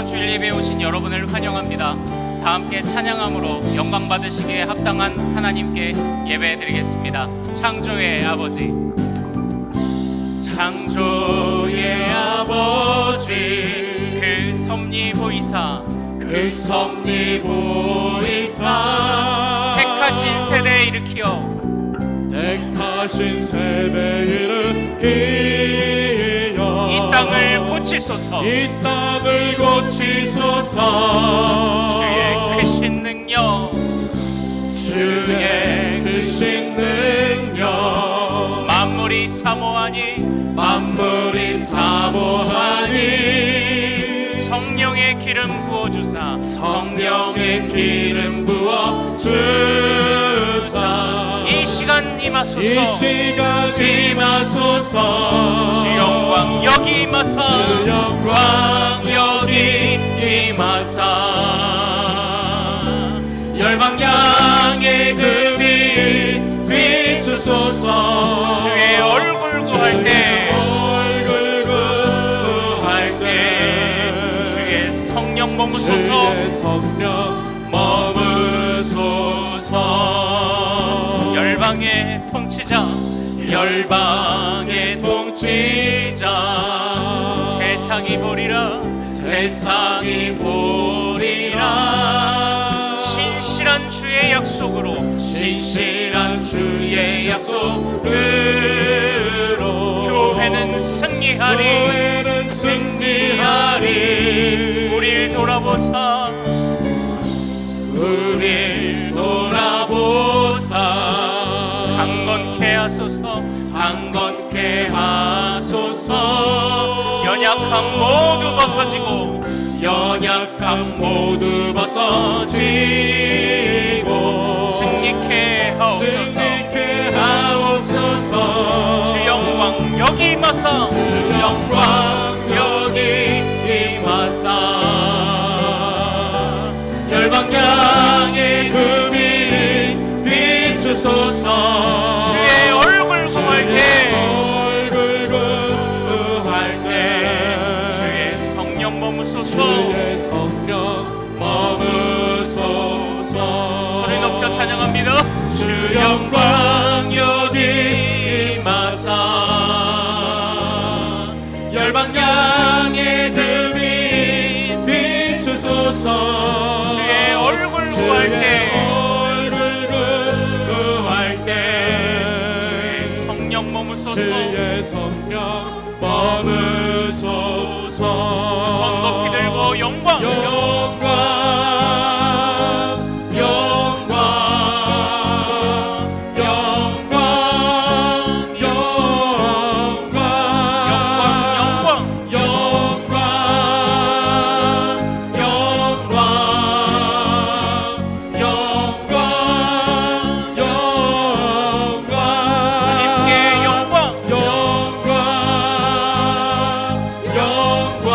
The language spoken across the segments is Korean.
주님으로 주일 예배에 오신 여러분을 환영합니다. 다 함께 찬양함으로 영광 받으시기에 합당한 하나님께 예배드리겠습니다. 창조의 아버지, 창조의 아버지, 그 섭리 보이사, 그 섭리 보이사, 택하신 세대에 일으키어, 택하신 세대에 일으키어 이 땅을 고치소서, 이 땅을 고치소서. 주의 크신 능력, 주의 크신 능력, 만물이 사모하니, 만물이 사모하니, 성령의 기름 부어주사, 성령의 기름 부어주사. 이 시간 임하소서, 이 시간 임하소서. 주 영광 여기 임하사, 주 영광 여기 임하사. 열방양의 그 빛 비추소서. 주의 얼굴 구할 때, 얼굴 구할 때 주의 성령 머무소서, 주의 성령 머무소서. 열방의 통치자, 열방의 통치자, 세상이 보리라, 세상이 보리라. 신실한 주의 약속으로, 신실한 주의 약속으로 교회는 승리하리, 교회는 승리하리. 우릴 돌아보사, 우릴 돌아보사. 강건케 하소서, 강건케 하소서. 연약함 모두 벗어지고, 연약함 모두 벗어지고 승리케 하옵소서, 승리케 하옵소서. 주 영광 여기 임하사, 주 영광 여기 임하사. 열방양의 그 빛 비추소서. 주의 얼굴 구할 때, 얼굴 구할 때 주의 성령 머무소서, 주의 성령 머무소서. 소리 높여 찬양합니다. 주 영광 여기 임하사. 열방양의 그 빛 비추소서. 주의 얼굴 구할 때, 얼굴 구할 때 주의 성령 머무소서, 주의 성령 머무소서. 손 높이 들고 영광, 영광 영광 영광 영광 영광, 영광 영광 영광 영광 주님께 영광, 영광 영광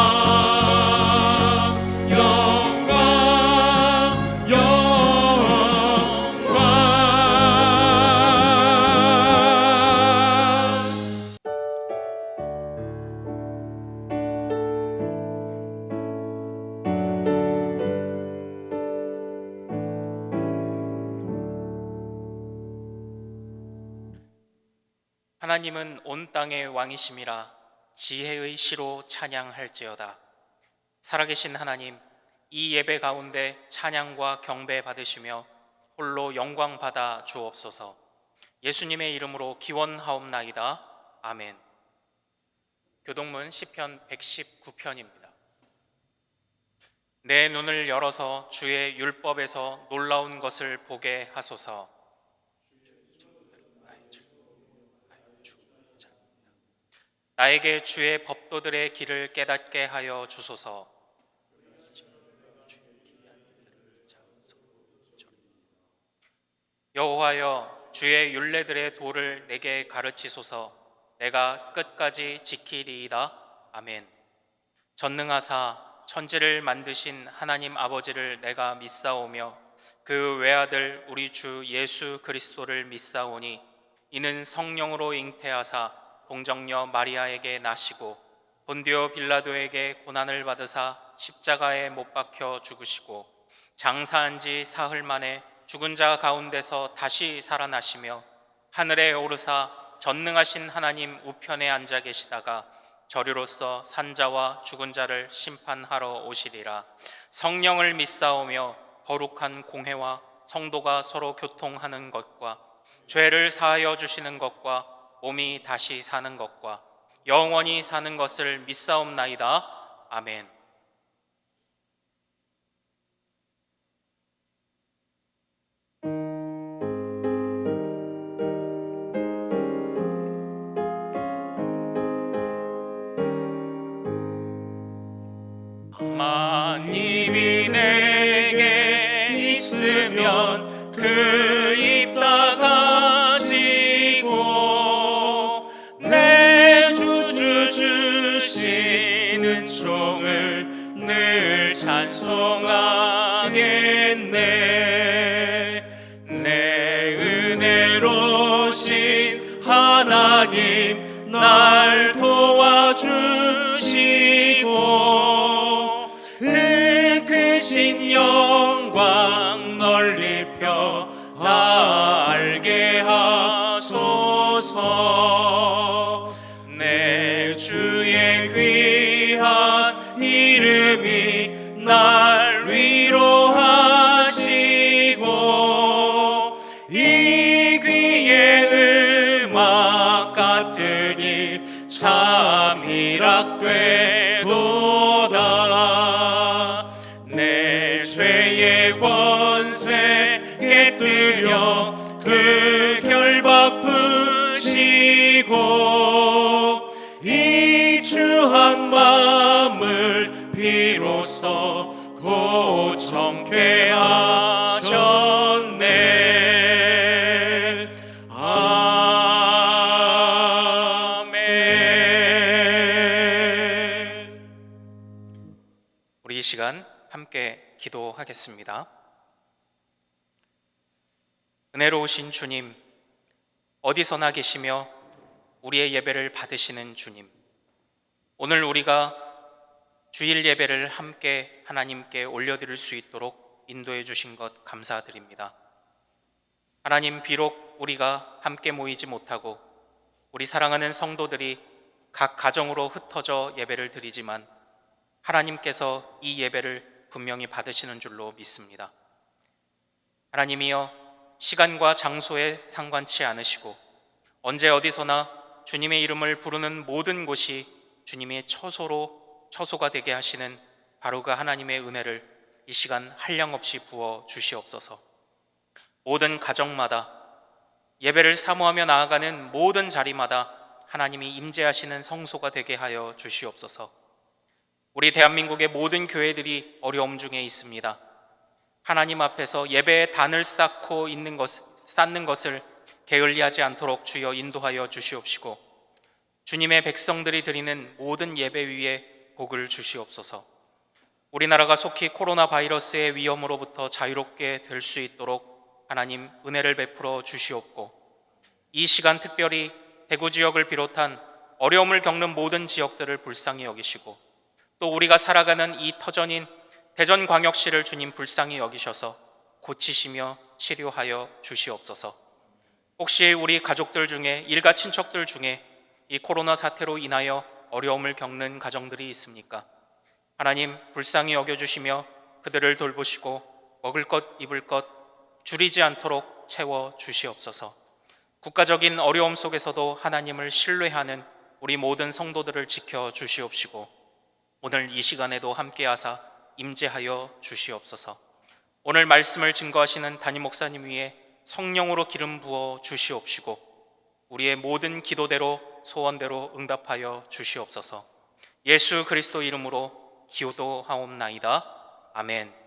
하나님은 온 땅의 왕이심이라 지혜의 시로 찬양할지어다. 살아계신 하나님, 이 예배 가운데 찬양과 경배 받으시며 홀로 영광 받아 주옵소서. 예수님의 이름으로 기원하옵나이다. 아멘. 교동문 시편 119편입니다. 내 눈을 열어서 주의 율법에서 놀라운 것을 보게 하소서. 나에게 주의 법도들의 길을 깨닫게 하여 주소서. 여호와여, 주의 율례들의 도를 내게 가르치소서. 내가 끝까지 지키리이다. 아멘. 전능하사 천지를 만드신 하나님 아버지를 내가 믿사오며 그 외아들 우리 주 예수 그리스도를 믿사오니 이는 성령으로 잉태하사 동정녀 마리아에게 나시고 본디오 빌라도에게 고난을 받으사 십자가에 못 박혀 죽으시고 장사한 지 사흘 만에 죽은 자 가운데서 다시 살아나시며 하늘에 오르사 전능하신 하나님 우편에 앉아 계시다가 저리로서 산자와 죽은 자를 심판하러 오시리라. 성령을 믿사오며 거룩한 공회와 성도가 서로 교통하는 것과 죄를 사하여 주시는 것과 몸이 다시 사는 것과 영원히 사는 것을 믿사옵나이다. 아멘. 만입이 내게 있으면 그 입 다 가지고 내 주 주시는 종을 늘 찬송하겠네. 내 은혜로신 하나님 날 도와주시고 크신 영광 널리 펴 알게 하소서. 내 주의 귀한 이름이 날 위로하시고 이 귀의 음악 같으니 참 희락되도다. 내 죄의 권세 깨뜨려 그 결박 푸시고 이 추한 마음을 비로소 고청케 하셨네. 아멘. 우리 이 시간 함께 기도하겠습니다. 은혜로우신 주님, 어디서나 계시며 우리의 예배를 받으시는 주님, 오늘 우리가 주일 예배를 함께 하나님께 올려드릴 수 있도록 인도해 주신 것 감사드립니다. 하나님, 비록 우리가 함께 모이지 못하고 우리 사랑하는 성도들이 각 가정으로 흩어져 예배를 드리지만 하나님께서 이 예배를 분명히 받으시는 줄로 믿습니다. 하나님이여, 시간과 장소에 상관치 않으시고 언제 어디서나 주님의 이름을 부르는 모든 곳이 주님의 처소가 되게 하시는 바로 그 하나님의 은혜를 이 시간 한량없이 부어 주시옵소서. 모든 가정마다 예배를 사모하며 나아가는 모든 자리마다 하나님이 임재하시는 성소가 되게 하여 주시옵소서. 우리 대한민국의 모든 교회들이 어려움 중에 있습니다. 하나님 앞에서 예배의 단을 쌓고 쌓는 것을 게을리하지 않도록 주여 인도하여 주시옵시고 주님의 백성들이 드리는 모든 예배 위에 복을 주시옵소서. 우리나라가 속히 코로나 바이러스의 위험으로부터 자유롭게 될 수 있도록 하나님 은혜를 베풀어 주시옵고 이 시간 특별히 대구 지역을 비롯한 어려움을 겪는 모든 지역들을 불쌍히 여기시고 또 우리가 살아가는 이 터전인 대전광역시를 주님 불쌍히 여기셔서 고치시며 치료하여 주시옵소서. 혹시 우리 가족들 중에 일가 친척들 중에 이 코로나 사태로 인하여 어려움을 겪는 가정들이 있습니까? 하나님 불쌍히 여겨주시며 그들을 돌보시고 먹을 것 입을 것 줄이지 않도록 채워 주시옵소서. 국가적인 어려움 속에서도 하나님을 신뢰하는 우리 모든 성도들을 지켜 주시옵시고 오늘 이 시간에도 함께하사 임재하여 주시옵소서. 오늘 말씀을 증거하시는 담임 목사님 위에 성령으로 기름 부어 주시옵시고 우리의 모든 기도대로 소원대로 응답하여 주시옵소서. 예수 그리스도 이름으로 기도하옵나이다. 아멘.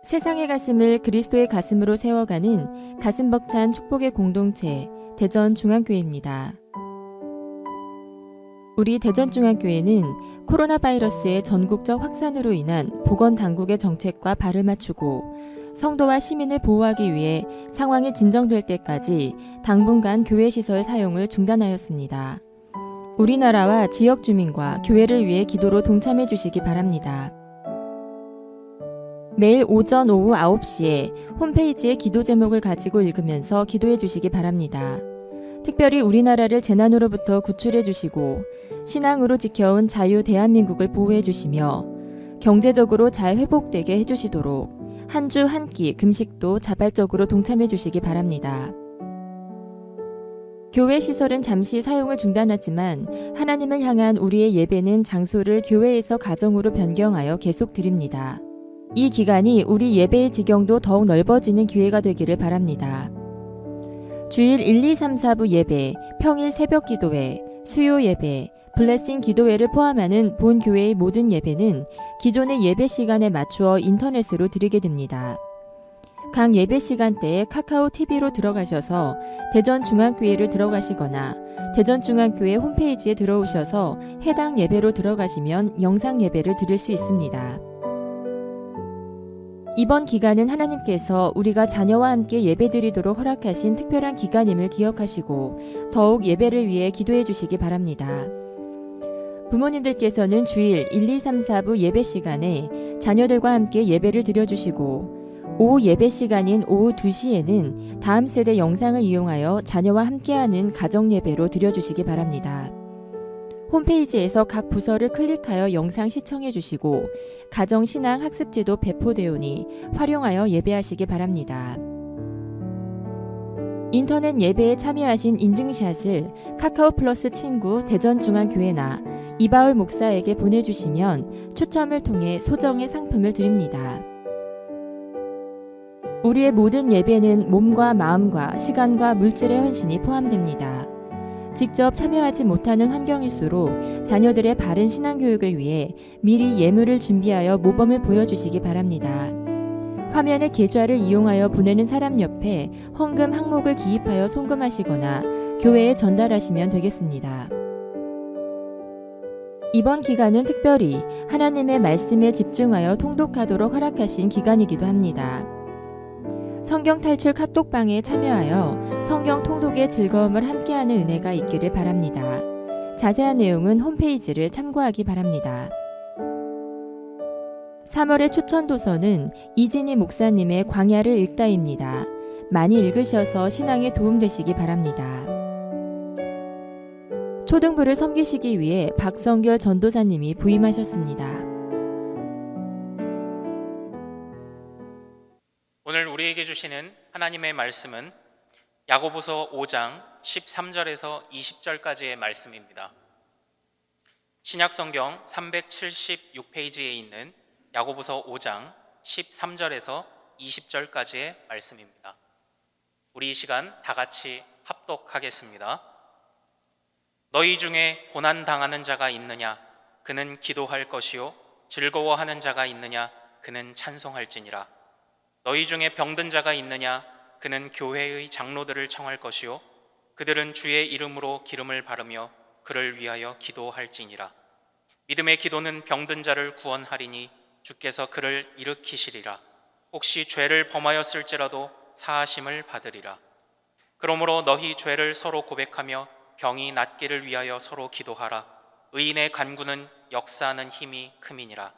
세상의 가슴을 그리스도의 가슴으로 세워가는 가슴 벅찬 축복의 공동체 대전중앙교회입니다. 우리 대전중앙교회는 코로나 바이러스의 전국적 확산으로 인한 보건당국의 정책과 발을 맞추고 성도와 시민을 보호하기 위해 상황이 진정될 때까지 당분간 교회 시설 사용을 중단하였습니다. 우리나라와 지역 주민과 교회를 위해 기도로 동참해 주시기 바랍니다. 매일 오전 오후 9시에 홈페이지에 기도 제목을 가지고 읽으면서 기도해 주시기 바랍니다. 특별히 우리나라를 재난으로부터 구출해 주시고 신앙으로 지켜온 자유 대한민국을 보호해 주시며 경제적으로 잘 회복되게 해 주시도록 한 주 한 끼 금식도 자발적으로 동참해 주시기 바랍니다. 교회 시설은 잠시 사용을 중단하지만 하나님을 향한 우리의 예배는 장소를 교회에서 가정으로 변경하여 계속 드립니다. 이 기간이 우리 예배의 지경도 더욱 넓어지는 기회가 되기를 바랍니다. 주일 1, 2, 3, 4부 예배, 평일 새벽 기도회, 수요 예배, 블레싱 기도회를 포함하는 본 교회의 모든 예배는 기존의 예배 시간에 맞추어 인터넷으로 드리게 됩니다. 각 예배 시간대에 카카오 TV로 들어가셔서 대전중앙교회를 들어가시거나 대전중앙교회 홈페이지에 들어오셔서 해당 예배로 들어가시면 영상 예배를 드릴 수 있습니다. 이번 기간은 하나님께서 우리가 자녀와 함께 예배드리도록 허락하신 특별한 기간임을 기억하시고 더욱 예배를 위해 기도해 주시기 바랍니다. 부모님들께서는 주일 1, 2, 3, 4부 예배 시간에 자녀들과 함께 예배를 드려주시고 오후 예배 시간인 오후 2시에는 다음 세대 영상을 이용하여 자녀와 함께하는 가정 예배로 드려주시기 바랍니다. 홈페이지에서 각 부서를 클릭하여 영상 시청해 주시고 가정신앙 학습지도 배포되오니 활용하여 예배하시기 바랍니다. 인터넷 예배에 참여하신 인증샷을 카카오 플러스 친구 대전중앙교회나 이바울 목사에게 보내주시면 추첨을 통해 소정의 상품을 드립니다. 우리의 모든 예배는 몸과 마음과 시간과 물질의 헌신이 포함됩니다. 직접 참여하지 못하는 환경일수록 자녀들의 바른 신앙교육을 위해 미리 예물을 준비하여 모범을 보여주시기 바랍니다. 화면의 계좌를 이용하여 보내는 사람 옆에 헌금 항목을 기입하여 송금하시거나 교회에 전달하시면 되겠습니다. 이번 기간은 특별히 하나님의 말씀에 집중하여 통독하도록 허락하신 기간이기도 합니다. 성경 탈출 카톡방에 참여하여 성경 통독의 즐거움을 함께하는 은혜가 있기를 바랍니다. 자세한 내용은 홈페이지를 참고하기 바랍니다. 3월의 추천 도서는 이진희 목사님의 광야를 읽다입니다. 많이 읽으셔서 신앙에 도움되시기 바랍니다. 초등부를 섬기시기 위해 박성결 전도사님이 부임하셨습니다. 오늘 우리에게 주시는 하나님의 말씀은 야고보서 5장 13절에서 20절까지의 말씀입니다. 신약성경 376페이지에 있는 야고보서 5장 13절에서 20절까지의 말씀입니다. 우리 이 시간 다 같이 합독하겠습니다. 너희 중에 고난당하는 자가 있느냐? 그는 기도할 것이요 즐거워하는 자가 있느냐? 그는 찬송할지니라. 너희 중에 병든 자가 있느냐? 그는 교회의 장로들을 청할 것이요 그들은 주의 이름으로 기름을 바르며 그를 위하여 기도할지니라. 믿음의 기도는 병든 자를 구원하리니 주께서 그를 일으키시리라. 혹시 죄를 범하였을지라도 사하심을 받으리라. 그러므로 너희 죄를 서로 고백하며 병이 낫기를 위하여 서로 기도하라. 의인의 간구는 역사하는 힘이 큼이니라.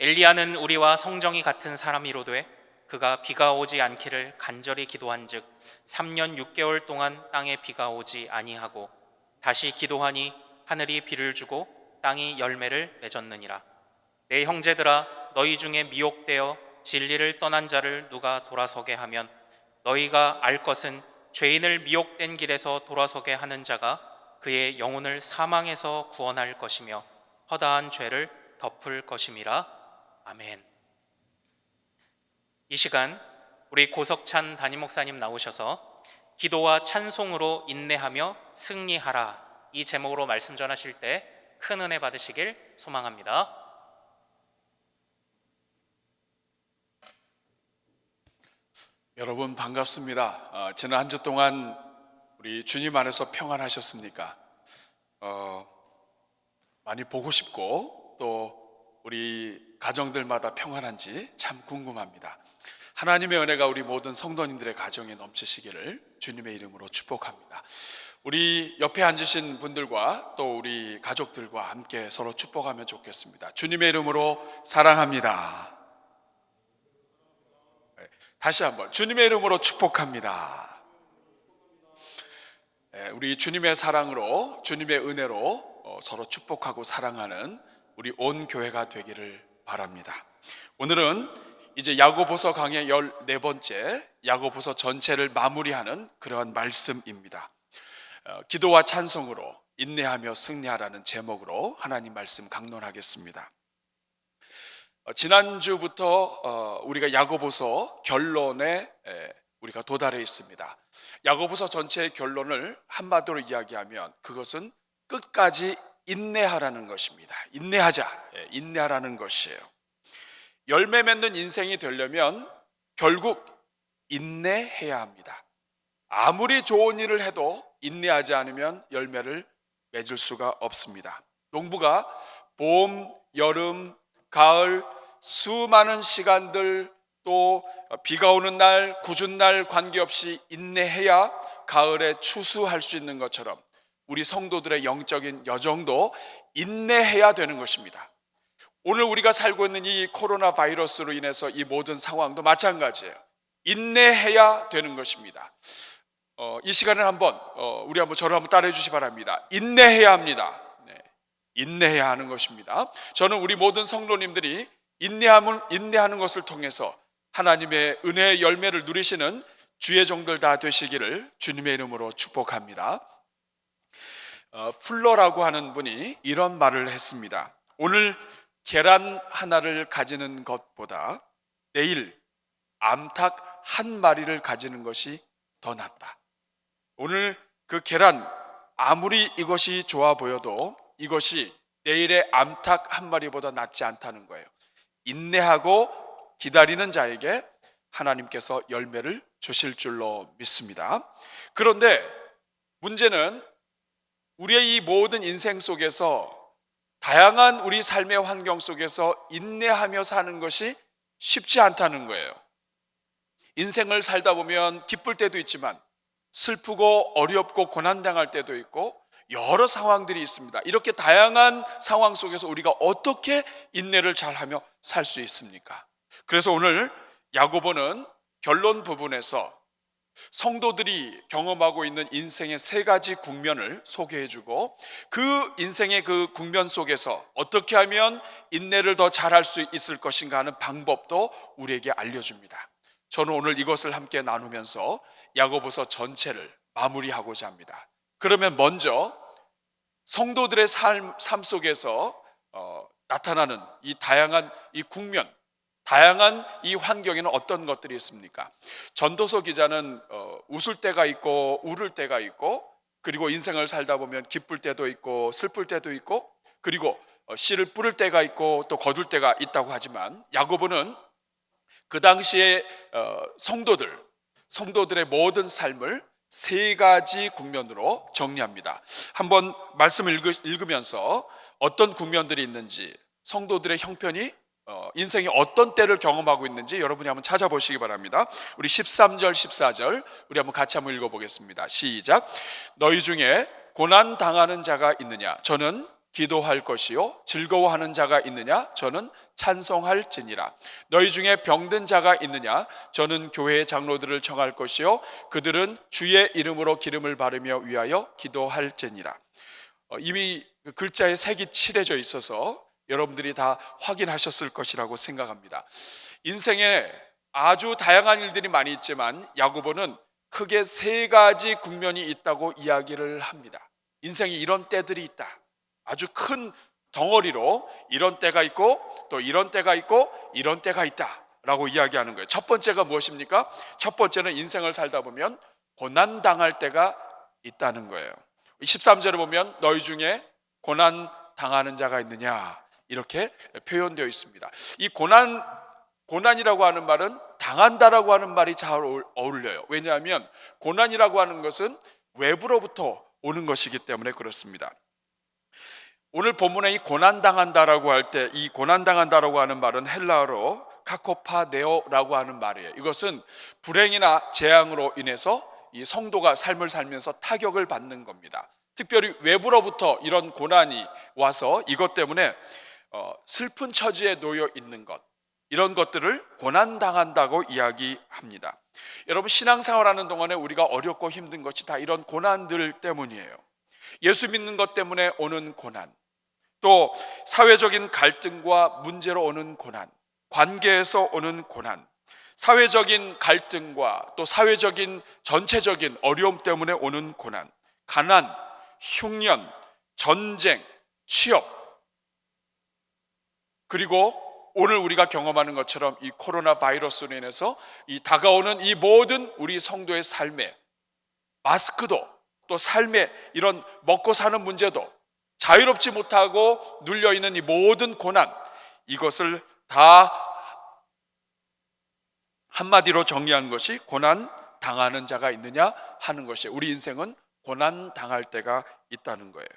엘리야는 우리와 성정이 같은 사람이로되 그가 비가 오지 않기를 간절히 기도한즉 3년 6개월 동안 땅에 비가 오지 아니하고 다시 기도하니 하늘이 비를 주고 땅이 열매를 맺었느니라. 내 형제들아, 너희 중에 미혹되어 진리를 떠난 자를 누가 돌아서게 하면 너희가 알 것은 죄인을 미혹된 길에서 돌아서게 하는 자가 그의 영혼을 사망에서 구원할 것이며 허다한 죄를 덮을 것임이라. 아멘. 이 시간 우리 고석찬 담임 목사님 나오셔서 기도와 찬송으로 인내하며 승리하라, 이 제목으로 말씀 전하실 때 큰 은혜 받으시길 소망합니다. 여러분 반갑습니다. 지난 한 주 동안 우리 주님 안에서 평안하셨습니까? 많이 보고 싶고 또 우리 가정들마다 평안한지 참 궁금합니다. 하나님의 은혜가 우리 모든 성도님들의 가정에 넘치시기를 주님의 이름으로 축복합니다. 우리 옆에 앉으신 분들과 또 우리 가족들과 함께 서로 축복하면 좋겠습니다. 주님의 이름으로 사랑합니다. 다시 한번 주님의 이름으로 축복합니다. 우리 주님의 사랑으로, 주님의 은혜로 서로 축복하고 사랑하는 우리 온 교회가 되기를 바랍니다. 오늘은 이제 야고보서 강의 14번째 야고보서 전체를 마무리하는 그러한 말씀입니다. 기도와 찬송으로 인내하며 승리하라는 제목으로 하나님 말씀 강론하겠습니다. 지난주부터 우리가 야고보서 결론에 우리가 도달해 있습니다. 야고보서 전체의 결론을 한마디로 이야기하면 그것은 끝까지 인내하라는 것입니다. 인내하라는 것이에요. 열매 맺는 인생이 되려면 결국 인내해야 합니다. 아무리 좋은 일을 해도 인내하지 않으면 열매를 맺을 수가 없습니다. 농부가 봄, 여름, 가을 수많은 시간들 또 비가 오는 날, 궂은 날 관계없이 인내해야 가을에 추수할 수 있는 것처럼 우리 성도들의 영적인 여정도 인내해야 되는 것입니다. 오늘 우리가 살고 있는 이 코로나 바이러스로 인해서 이 모든 상황도 마찬가지예요. 인내해야 되는 것입니다. 이 시간에 우리 저를 한번 따라해 주시기 바랍니다. 인내해야 합니다. 인내해야 하는 것입니다. 저는 우리 모든 성도님들이 인내하는 것을 통해서 하나님의 은혜의 열매를 누리시는 주의 종들 다 되시기를 주님의 이름으로 축복합니다. 풀러라고 하는 분이 이런 말을 했습니다. 오늘 계란 하나를 가지는 것보다 내일 암탉 한 마리를 가지는 것이 더 낫다. 오늘 그 계란 아무리 이것이 좋아 보여도 이것이 내일의 암탉 한 마리보다 낫지 않다는 거예요. 인내하고 기다리는 자에게 하나님께서 열매를 주실 줄로 믿습니다. 그런데 문제는 우리의 이 모든 인생 속에서 다양한 우리 삶의 환경 속에서 인내하며 사는 것이 쉽지 않다는 거예요. 인생을 살다 보면 기쁠 때도 있지만 슬프고 어렵고 고난당할 때도 있고 여러 상황들이 있습니다. 이렇게 다양한 상황 속에서 우리가 어떻게 인내를 잘하며 살 수 있습니까? 그래서 오늘 야고보는 결론 부분에서 성도들이 경험하고 있는 인생의 세 가지 국면을 소개해주고 그 인생의 그 국면 속에서 어떻게 하면 인내를 더 잘할 수 있을 것인가 하는 방법도 우리에게 알려줍니다. 저는 오늘 이것을 함께 나누면서 야고보서 전체를 마무리하고자 합니다. 그러면 먼저 성도들의 삶 속에서 나타나는 이 다양한 이 국면, 다양한 이 환경에는 어떤 것들이 있습니까? 전도서 기자는 웃을 때가 있고 울을 때가 있고 그리고 인생을 살다 보면 기쁠 때도 있고 슬플 때도 있고 그리고 씨를 뿌릴 때가 있고 또 거둘 때가 있다고 하지만 야고보는 그 당시에 성도들의 모든 삶을 세 가지 국면으로 정리합니다. 한번 말씀을 읽으면서 어떤 국면들이 있는지 성도들의 형편이 인생의 어떤 때를 경험하고 있는지 여러분이 한번 찾아보시기 바랍니다. 우리 13절 14절 우리 한번 같이 한번 읽어보겠습니다. 시작. 너희 중에 고난 당하는 자가 있느냐? 저는 기도할 것이요 즐거워하는 자가 있느냐? 저는 찬송할지니라. 너희 중에 병든 자가 있느냐? 저는 교회의 장로들을 청할 것이요 그들은 주의 이름으로 기름을 바르며 위하여 기도할지니라. 이미 글자에 색이 칠해져 있어서 여러분들이 다 확인하셨을 것이라고 생각합니다. 인생에 아주 다양한 일들이 많이 있지만 야고보는 크게 세 가지 국면이 있다고 이야기를 합니다. 인생에 이런 때들이 있다. 아주 큰 덩어리로 이런 때가 있고 또 이런 때가 있고 이런 때가 있다 라고 이야기하는 거예요. 첫 번째가 무엇입니까? 첫 번째는 인생을 살다 보면 고난당할 때가 있다는 거예요. 13절에 보면 너희 중에 고난 당하는 자가 있느냐 이렇게 표현되어 있습니다. 이 고난이라고 하는 말은 당한다라고 하는 말이 잘 어울려요. 왜냐하면 고난이라고 하는 것은 외부로부터 오는 것이기 때문에 그렇습니다. 오늘 본문에 이 고난당한다라고 할 때 이 고난당한다라고 하는 말은 헬라어로 카코파네오라고 하는 말이에요. 이것은 불행이나 재앙으로 인해서 이 성도가 삶을 살면서 타격을 받는 겁니다. 특별히 외부로부터 이런 고난이 와서 이것 때문에 슬픈 처지에 놓여 있는 것, 이런 것들을 고난당한다고 이야기합니다. 여러분, 신앙생활하는 동안에 우리가 어렵고 힘든 것이 다 이런 고난들 때문이에요. 예수 믿는 것 때문에 오는 고난, 또 사회적인 갈등과 문제로 오는 고난, 관계에서 오는 고난, 사회적인 갈등과 또 사회적인 전체적인 어려움 때문에 오는 고난, 가난, 흉년, 전쟁, 취업, 그리고 오늘 우리가 경험하는 것처럼 이 코로나 바이러스로 인해서 이 다가오는 이 모든 우리 성도의 삶에, 마스크도 또 삶의 이런 먹고 사는 문제도, 자유롭지 못하고 눌려있는 이 모든 고난, 이것을 다 한마디로 정리하는 것이 고난 당하는 자가 있느냐 하는 것이에요. 우리 인생은 고난 당할 때가 있다는 거예요.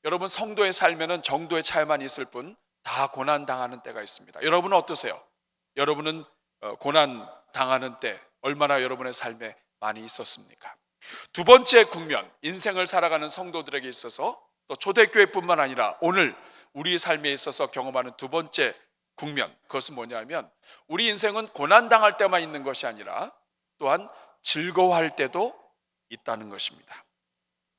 여러분, 성도의 삶에는 정도의 차이만 있을 뿐 다 고난 당하는 때가 있습니다. 여러분은 어떠세요? 여러분은 고난 당하는 때 얼마나 여러분의 삶에 많이 있었습니까? 두 번째 국면, 인생을 살아가는 성도들에게 있어서 또 초대교회뿐만 아니라 오늘 우리 삶에 있어서 경험하는 두 번째 국면, 그것은 뭐냐면 우리 인생은 고난 당할 때만 있는 것이 아니라 또한 즐거워할 때도 있다는 것입니다.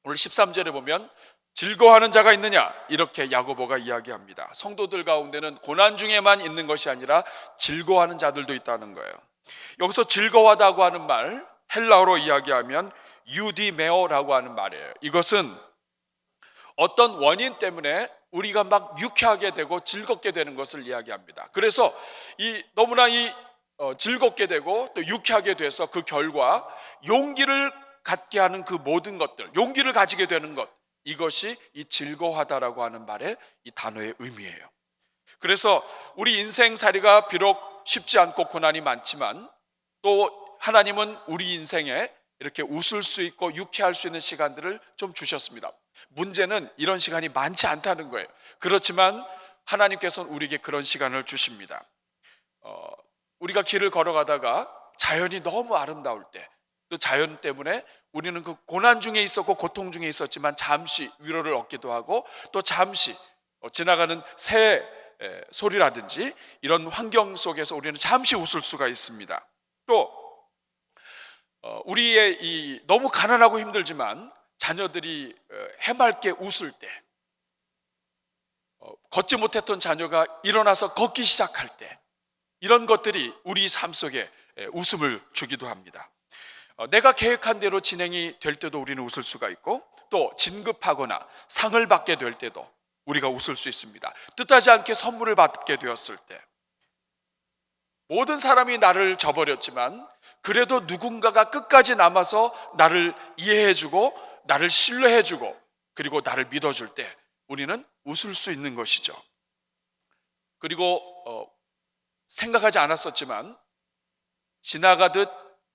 오늘 13절에 보면 즐거워하는 자가 있느냐, 이렇게 야고보가 이야기합니다. 성도들 가운데는 고난 중에만 있는 것이 아니라 즐거워하는 자들도 있다는 거예요. 여기서 즐거워하다고 하는 말, 헬라어로 이야기하면 유디메오라고 하는 말이에요. 이것은 어떤 원인 때문에 우리가 막 유쾌하게 되고 즐겁게 되는 것을 이야기합니다. 그래서 너무나 즐겁게 되고 또 유쾌하게 돼서 그 결과 용기를 갖게 하는 그 모든 것들, 용기를 가지게 되는 것, 이것이 이 즐거워하다라고 하는 말의 이 단어의 의미예요. 그래서 우리 인생살이가 비록 쉽지 않고 고난이 많지만 또 하나님은 우리 인생에 이렇게 웃을 수 있고 유쾌할 수 있는 시간들을 좀 주셨습니다. 문제는 이런 시간이 많지 않다는 거예요. 그렇지만 하나님께서는 우리에게 그런 시간을 주십니다. 우리가 길을 걸어가다가 자연이 너무 아름다울 때, 또 자연 때문에 우리는 그 고난 중에 있었고 고통 중에 있었지만 잠시 위로를 얻기도 하고 또 잠시 지나가는 새 소리라든지 이런 환경 속에서 우리는 잠시 웃을 수가 있습니다. 또 우리의 너무 가난하고 힘들지만 자녀들이 해맑게 웃을 때, 걷지 못했던 자녀가 일어나서 걷기 시작할 때, 이런 것들이 우리 삶 속에 웃음을 주기도 합니다. 내가 계획한 대로 진행이 될 때도 우리는 웃을 수가 있고, 또 진급하거나 상을 받게 될 때도 우리가 웃을 수 있습니다. 뜻하지 않게 선물을 받게 되었을 때, 모든 사람이 나를 저버렸지만 그래도 누군가가 끝까지 남아서 나를 이해해주고 나를 신뢰해주고 그리고 나를 믿어줄 때 우리는 웃을 수 있는 것이죠. 그리고 생각하지 않았었지만 지나가듯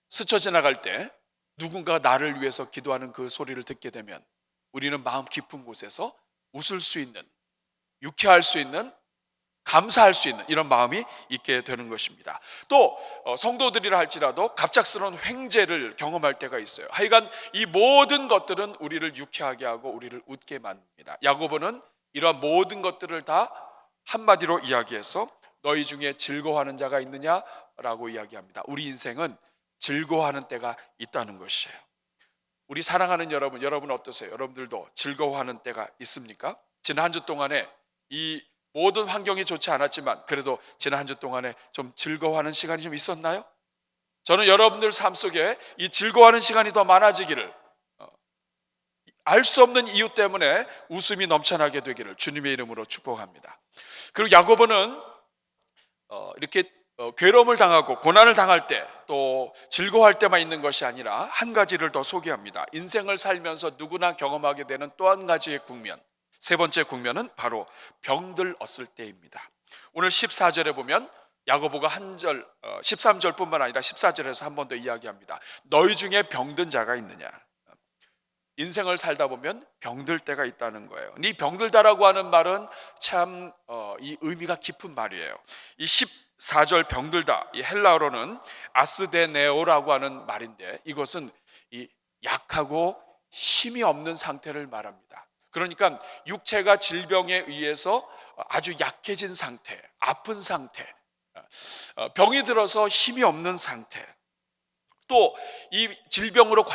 스쳐 지나갈 때 누군가가 나를 위해서 기도하는 그 소리를 듣게 되면 우리는 마음 깊은 곳에서 웃을 수 있는, 유쾌할 수 있는, 감사할 수 있는 이런 마음이 있게 되는 것입니다. 또 성도들이라 할지라도 갑작스러운 횡재를 경험할 때가 있어요. 하여간 이 모든 것들은 우리를 유쾌하게 하고 우리를 웃게 만듭니다. 야고보는 이러한 모든 것들을 다 한마디로 이야기해서 너희 중에 즐거워하는 자가 있느냐라고 이야기합니다. 우리 인생은 즐거워하는 때가 있다는 것이에요. 우리 사랑하는 여러분 어떠세요? 여러분들도 즐거워하는 때가 있습니까? 지난 한 주 동안에 이 모든 환경이 좋지 않았지만 그래도 지난 한 주 동안에 좀 즐거워하는 시간이 좀 있었나요? 저는 여러분들 삶 속에 이 즐거워하는 시간이 더 많아지기를, 알 수 없는 이유 때문에 웃음이 넘쳐나게 되기를 주님의 이름으로 축복합니다. 그리고 야고보는 이렇게 괴로움을 당하고 고난을 당할 때 또 즐거워할 때만 있는 것이 아니라 한 가지를 더 소개합니다. 인생을 살면서 누구나 경험하게 되는 또 한 가지의 국면, 세 번째 국면은 바로 병들 얻을 때입니다. 오늘 14절에 보면 야고보가 13절뿐만 아니라 14절에서 한 번 더 이야기합니다. 너희 중에 병든 자가 있느냐. 인생을 살다 보면 병들 때가 있다는 거예요. 이 병들다라고 하는 말은 참 이 의미가 깊은 말이에요. 이 14절 병들다, 이 헬라어로는 아스데네오라고 하는 말인데, 이것은 이 약하고 힘이 없는 상태를 말합니다. 그러니까 육체가 질병에 의해서 아주 약해진 상태, 아픈 상태, 병이 들어서 힘이 없는 상태, 또 이 질병으로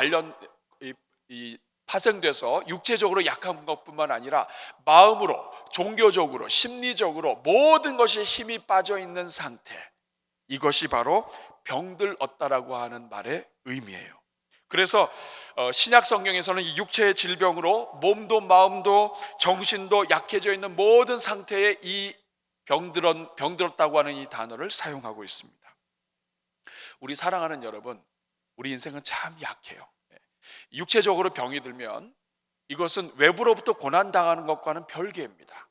파생돼서 육체적으로 약한 것뿐만 아니라 마음으로, 종교적으로, 심리적으로 모든 것이 힘이 빠져 있는 상태, 이것이 바로 병들 얻다라고 하는 말의 의미예요. 그래서 신약 성경에서는 이 육체의 질병으로 몸도 마음도 정신도 약해져 있는 모든 상태에 이 병들었다고 하는 이 단어를 사용하고 있습니다. 우리 사랑하는 여러분, 우리 인생은 참 약해요. 육체적으로 병이 들면 이것은 외부로부터 고난당하는 것과는 별개입니다.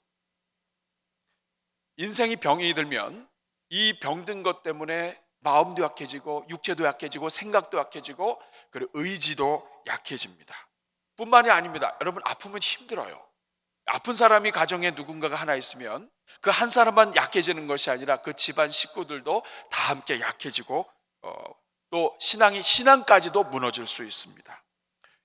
인생이 병이 들면 이 병든 것 때문에 마음도 약해지고 육체도 약해지고 생각도 약해지고 그리고 의지도 약해집니다. 뿐만이 아닙니다. 여러분, 아프면 힘들어요. 아픈 사람이 가정에 누군가가 하나 있으면 그 한 사람만 약해지는 것이 아니라 그 집안 식구들도 다 함께 약해지고 또 신앙까지도 무너질 수 있습니다.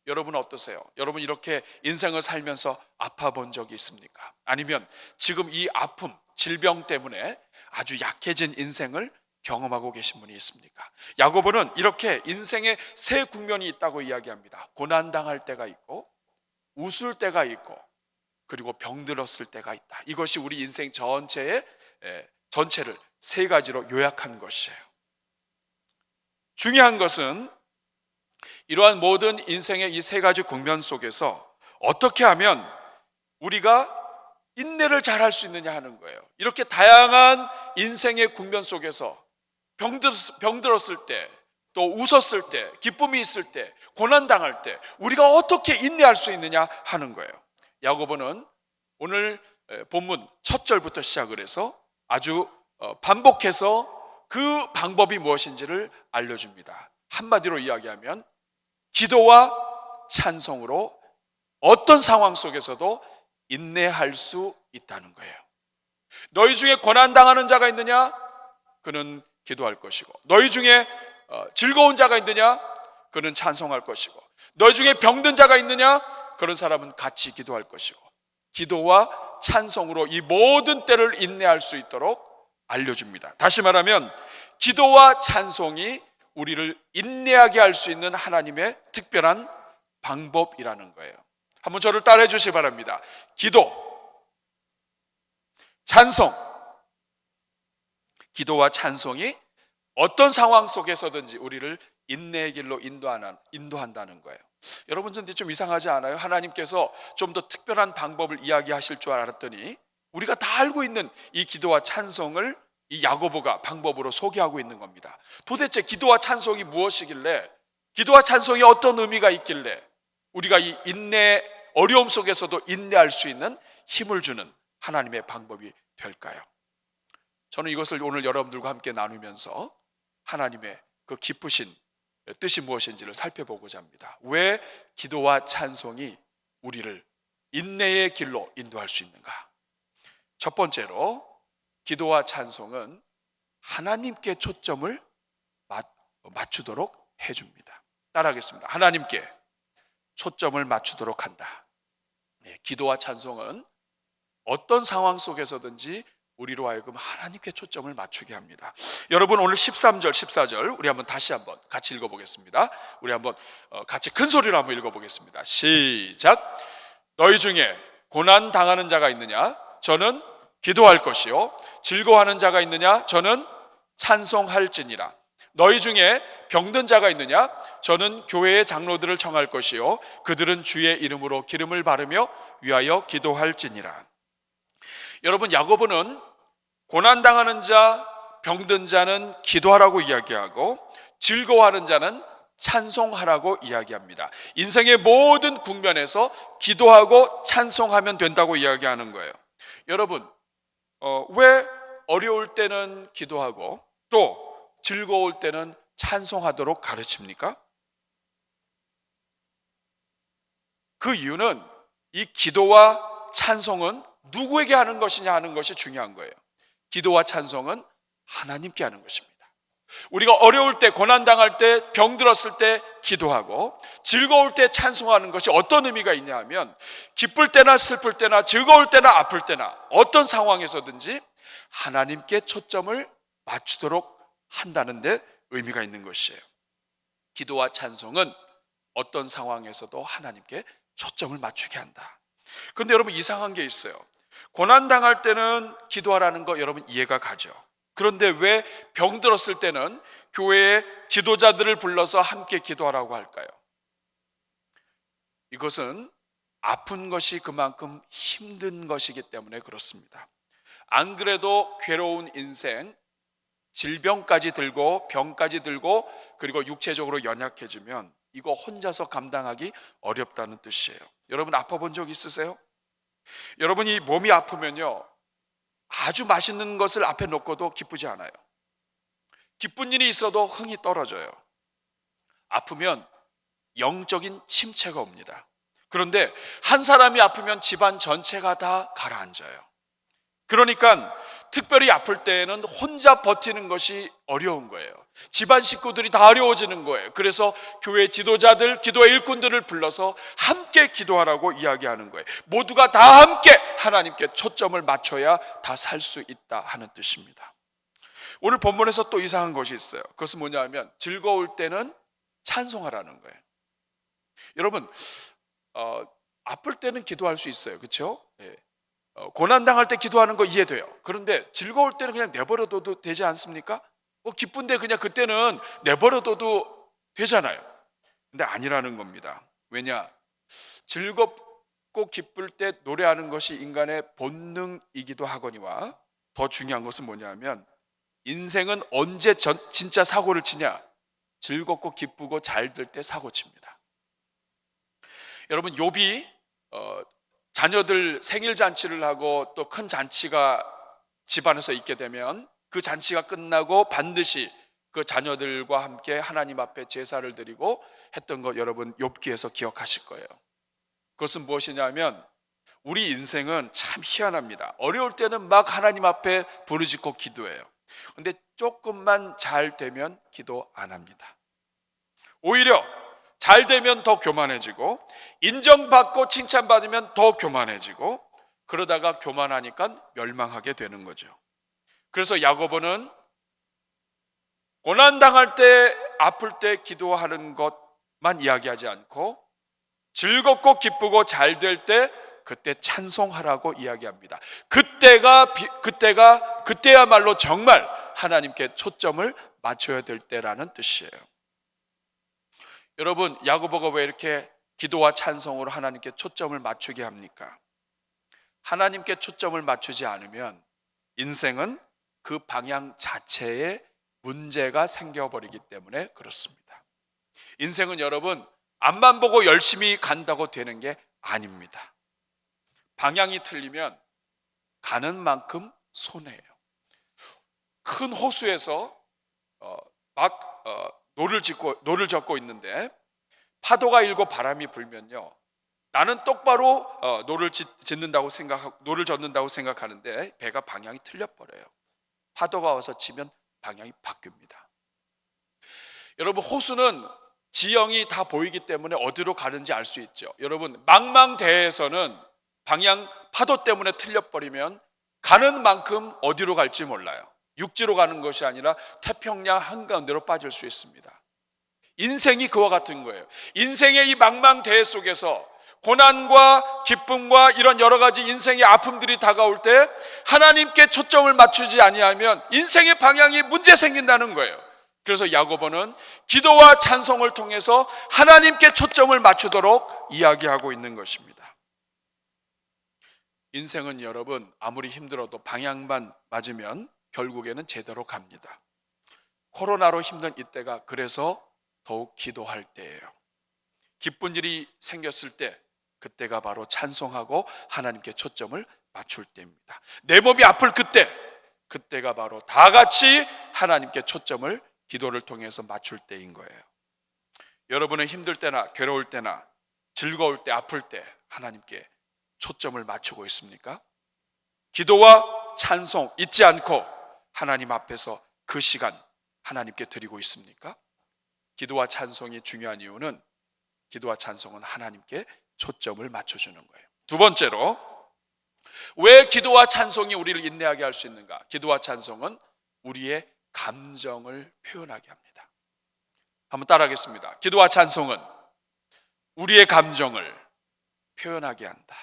여러분 어떠세요? 여러분 이렇게 인생을 살면서 아파 본 적이 있습니까? 아니면 지금 이 아픔, 질병 때문에 아주 약해진 인생을 경험하고 계신 분이 있습니까? 야고보는 이렇게 인생의 세 국면이 있다고 이야기합니다. 고난당할 때가 있고, 웃을 때가 있고, 그리고 병들었을 때가 있다. 이것이 우리 인생 전체를 세 가지로 요약한 것이에요. 중요한 것은 이러한 모든 인생의 이 세 가지 국면 속에서 어떻게 하면 우리가 인내를 잘 할 수 있느냐 하는 거예요. 이렇게 다양한 인생의 국면 속에서 병들었을 때, 또 웃었을 때, 기쁨이 있을 때, 고난당할 때 우리가 어떻게 인내할 수 있느냐 하는 거예요. 야고보는 오늘 본문 첫 절부터 시작을 해서 아주 반복해서 그 방법이 무엇인지를 알려줍니다. 한마디로 이야기하면 기도와 찬송으로 어떤 상황 속에서도 인내할 수 있다는 거예요. 너희 중에 고난당하는 자가 있느냐? 그는 기도할 것이고, 너희 중에 즐거운 자가 있느냐? 그는 찬송할 것이고, 너희 중에 병든 자가 있느냐? 그런 사람은 같이 기도할 것이고, 기도와 찬송으로 이 모든 때를 인내할 수 있도록 알려줍니다. 다시 말하면 기도와 찬송이 우리를 인내하게 할 수 있는 하나님의 특별한 방법이라는 거예요. 한번 저를 따라해 주시기 바랍니다. 기도, 찬송. 기도와 찬송이 어떤 상황 속에서든지 우리를 인내의 길로 인도한다는 거예요. 여러분, 근데 좀 이상하지 않아요? 하나님께서 좀 더 특별한 방법을 이야기하실 줄 알았더니 우리가 다 알고 있는 이 기도와 찬송을 이 야고보가 방법으로 소개하고 있는 겁니다. 도대체 기도와 찬송이 무엇이길래, 기도와 찬송이 어떤 의미가 있길래 우리가 이 어려움 속에서도 인내할 수 있는 힘을 주는 하나님의 방법이 될까요? 저는 이것을 오늘 여러분들과 함께 나누면서 하나님의 그 기쁘신 뜻이 무엇인지를 살펴보고자 합니다. 왜 기도와 찬송이 우리를 인내의 길로 인도할 수 있는가? 첫 번째로, 기도와 찬송은 하나님께 초점을 맞추도록 해줍니다. 따라하겠습니다. 하나님께 초점을 맞추도록 한다. 기도와 찬송은 어떤 상황 속에서든지 우리로 하여금 하나님께 초점을 맞추게 합니다. 여러분, 오늘 13절, 14절 우리 한번 다시 한번 같이 읽어보겠습니다. 우리 한번 같이 큰 소리로 한번 읽어보겠습니다. 시작. 너희 중에 고난 당하는 자가 있느냐? 저는 기도할 것이요. 즐거워하는 자가 있느냐? 저는 찬송할지니라. 너희 중에 병든 자가 있느냐? 저는 교회의 장로들을 청할 것이요. 그들은 주의 이름으로 기름을 바르며 위하여 기도할지니라. 여러분, 야고보는 고난당하는 자, 병든 자는 기도하라고 이야기하고 즐거워하는 자는 찬송하라고 이야기합니다. 인생의 모든 국면에서 기도하고 찬송하면 된다고 이야기하는 거예요. 여러분, 왜 어려울 때는 기도하고 또 즐거울 때는 찬송하도록 가르칩니까? 그 이유는 이 기도와 찬송은 누구에게 하는 것이냐 하는 것이 중요한 거예요. 기도와 찬송은 하나님께 하는 것입니다. 우리가 어려울 때, 고난당할 때, 병들었을 때 기도하고 즐거울 때 찬송하는 것이 어떤 의미가 있냐 하면, 기쁠 때나 슬플 때나 즐거울 때나 아플 때나 어떤 상황에서든지 하나님께 초점을 맞추도록 한다는 데 의미가 있는 것이에요. 기도와 찬송은 어떤 상황에서도 하나님께 초점을 맞추게 한다. 그런데 여러분, 이상한 게 있어요. 고난당할 때는 기도하라는 거 여러분 이해가 가죠. 그런데 왜 병들었을 때는 교회의 지도자들을 불러서 함께 기도하라고 할까요? 이것은 아픈 것이 그만큼 힘든 것이기 때문에 그렇습니다. 안 그래도 괴로운 인생, 질병까지 들고 병까지 들고 그리고 육체적으로 연약해지면 이거 혼자서 감당하기 어렵다는 뜻이에요. 여러분, 아파본 적 있으세요? 여러분이 몸이 아프면요, 아주 맛있는 것을 앞에 놓고도 기쁘지 않아요. 기쁜 일이 있어도 흥이 떨어져요. 아프면 영적인 침체가 옵니다. 그런데 한 사람이 아프면 집안 전체가 다 가라앉아요. 그러니까 특별히 아플 때에는 혼자 버티는 것이 어려운 거예요. 집안 식구들이 다 어려워지는 거예요. 그래서 교회 지도자들, 기도의 일꾼들을 불러서 함께 기도하라고 이야기하는 거예요. 모두가 다 함께 하나님께 초점을 맞춰야 다 살 수 있다 하는 뜻입니다. 오늘 본문에서 또 이상한 것이 있어요. 그것은 뭐냐 하면, 즐거울 때는 찬송하라는 거예요. 여러분, 아플 때는 기도할 수 있어요. 그렇죠? 고난당할 때 기도하는 거 이해돼요. 그런데 즐거울 때는 그냥 내버려둬도 되지 않습니까? 기쁜데 그냥 그때는 내버려둬도 되잖아요. 근데 아니라는 겁니다. 왜냐? 즐겁고 기쁠 때 노래하는 것이 인간의 본능이기도 하거니와, 더 중요한 것은 뭐냐면, 인생은 언제 진짜 사고를 치냐? 즐겁고 기쁘고 잘 될 때 사고 칩니다. 여러분, 욥이 자녀들 생일 잔치를 하고 또 큰 잔치가 집안에서 있게 되면 그 잔치가 끝나고 반드시 그 자녀들과 함께 하나님 앞에 제사를 드리고 했던 것 여러분 욥기에서 기억하실 거예요. 그것은 무엇이냐면, 우리 인생은 참 희한합니다. 어려울 때는 막 하나님 앞에 부르짖고 기도해요. 근데 조금만 잘 되면 기도 안 합니다. 오히려 잘 되면 더 교만해지고, 인정받고 칭찬받으면 더 교만해지고, 그러다가 교만하니까 멸망하게 되는 거죠. 그래서 야고보는 고난당할 때, 아플 때 기도하는 것만 이야기하지 않고, 즐겁고 기쁘고 잘 될 때 그때 찬송하라고 이야기합니다. 그때야말로 정말 하나님께 초점을 맞춰야 될 때라는 뜻이에요. 여러분, 야고보가 왜 이렇게 기도와 찬송으로 하나님께 초점을 맞추게 합니까? 하나님께 초점을 맞추지 않으면 인생은 그 방향 자체에 문제가 생겨버리기 때문에 그렇습니다. 인생은 여러분, 앞만 보고 열심히 간다고 되는 게 아닙니다. 방향이 틀리면 가는 만큼 손해예요. 큰 호수에서 노를 젓고 있는데 파도가 일고 바람이 불면요, 나는 똑바로 노를 젓는다고 생각하는데 배가 방향이 틀려버려요. 파도가 와서 치면 방향이 바뀝니다. 여러분, 호수는 지형이 다 보이기 때문에 어디로 가는지 알 수 있죠. 여러분, 망망대해에서는 방향 파도 때문에 틀려버리면 가는 만큼 어디로 갈지 몰라요. 육지로 가는 것이 아니라 태평양 한가운데로 빠질 수 있습니다. 인생이 그와 같은 거예요. 인생의 이 망망대해 속에서 고난과 기쁨과 이런 여러 가지 인생의 아픔들이 다가올 때 하나님께 초점을 맞추지 아니하면 인생의 방향이 문제 생긴다는 거예요. 그래서 야고보는 기도와 찬송을 통해서 하나님께 초점을 맞추도록 이야기하고 있는 것입니다. 인생은 여러분, 아무리 힘들어도 방향만 맞으면 결국에는 제대로 갑니다. 코로나로 힘든 이때가 그래서 더욱 기도할 때예요. 기쁜 일이 생겼을 때 그때가 바로 찬송하고 하나님께 초점을 맞출 때입니다. 내 몸이 아플 그때가 바로 다 같이 하나님께 초점을 기도를 통해서 맞출 때인 거예요. 여러분은 힘들 때나 괴로울 때나 즐거울 때, 아플 때 하나님께 초점을 맞추고 있습니까? 기도와 찬송 잊지 않고 하나님 앞에서 그 시간 하나님께 드리고 있습니까? 기도와 찬송이 중요한 이유는 기도와 찬송은 하나님께 초점을 맞춰주는 거예요. 두 번째로, 왜 기도와 찬송이 우리를 인내하게 할 수 있는가? 기도와 찬송은 우리의 감정을 표현하게 합니다. 한번 따라하겠습니다. 기도와 찬송은 우리의 감정을 표현하게 한다.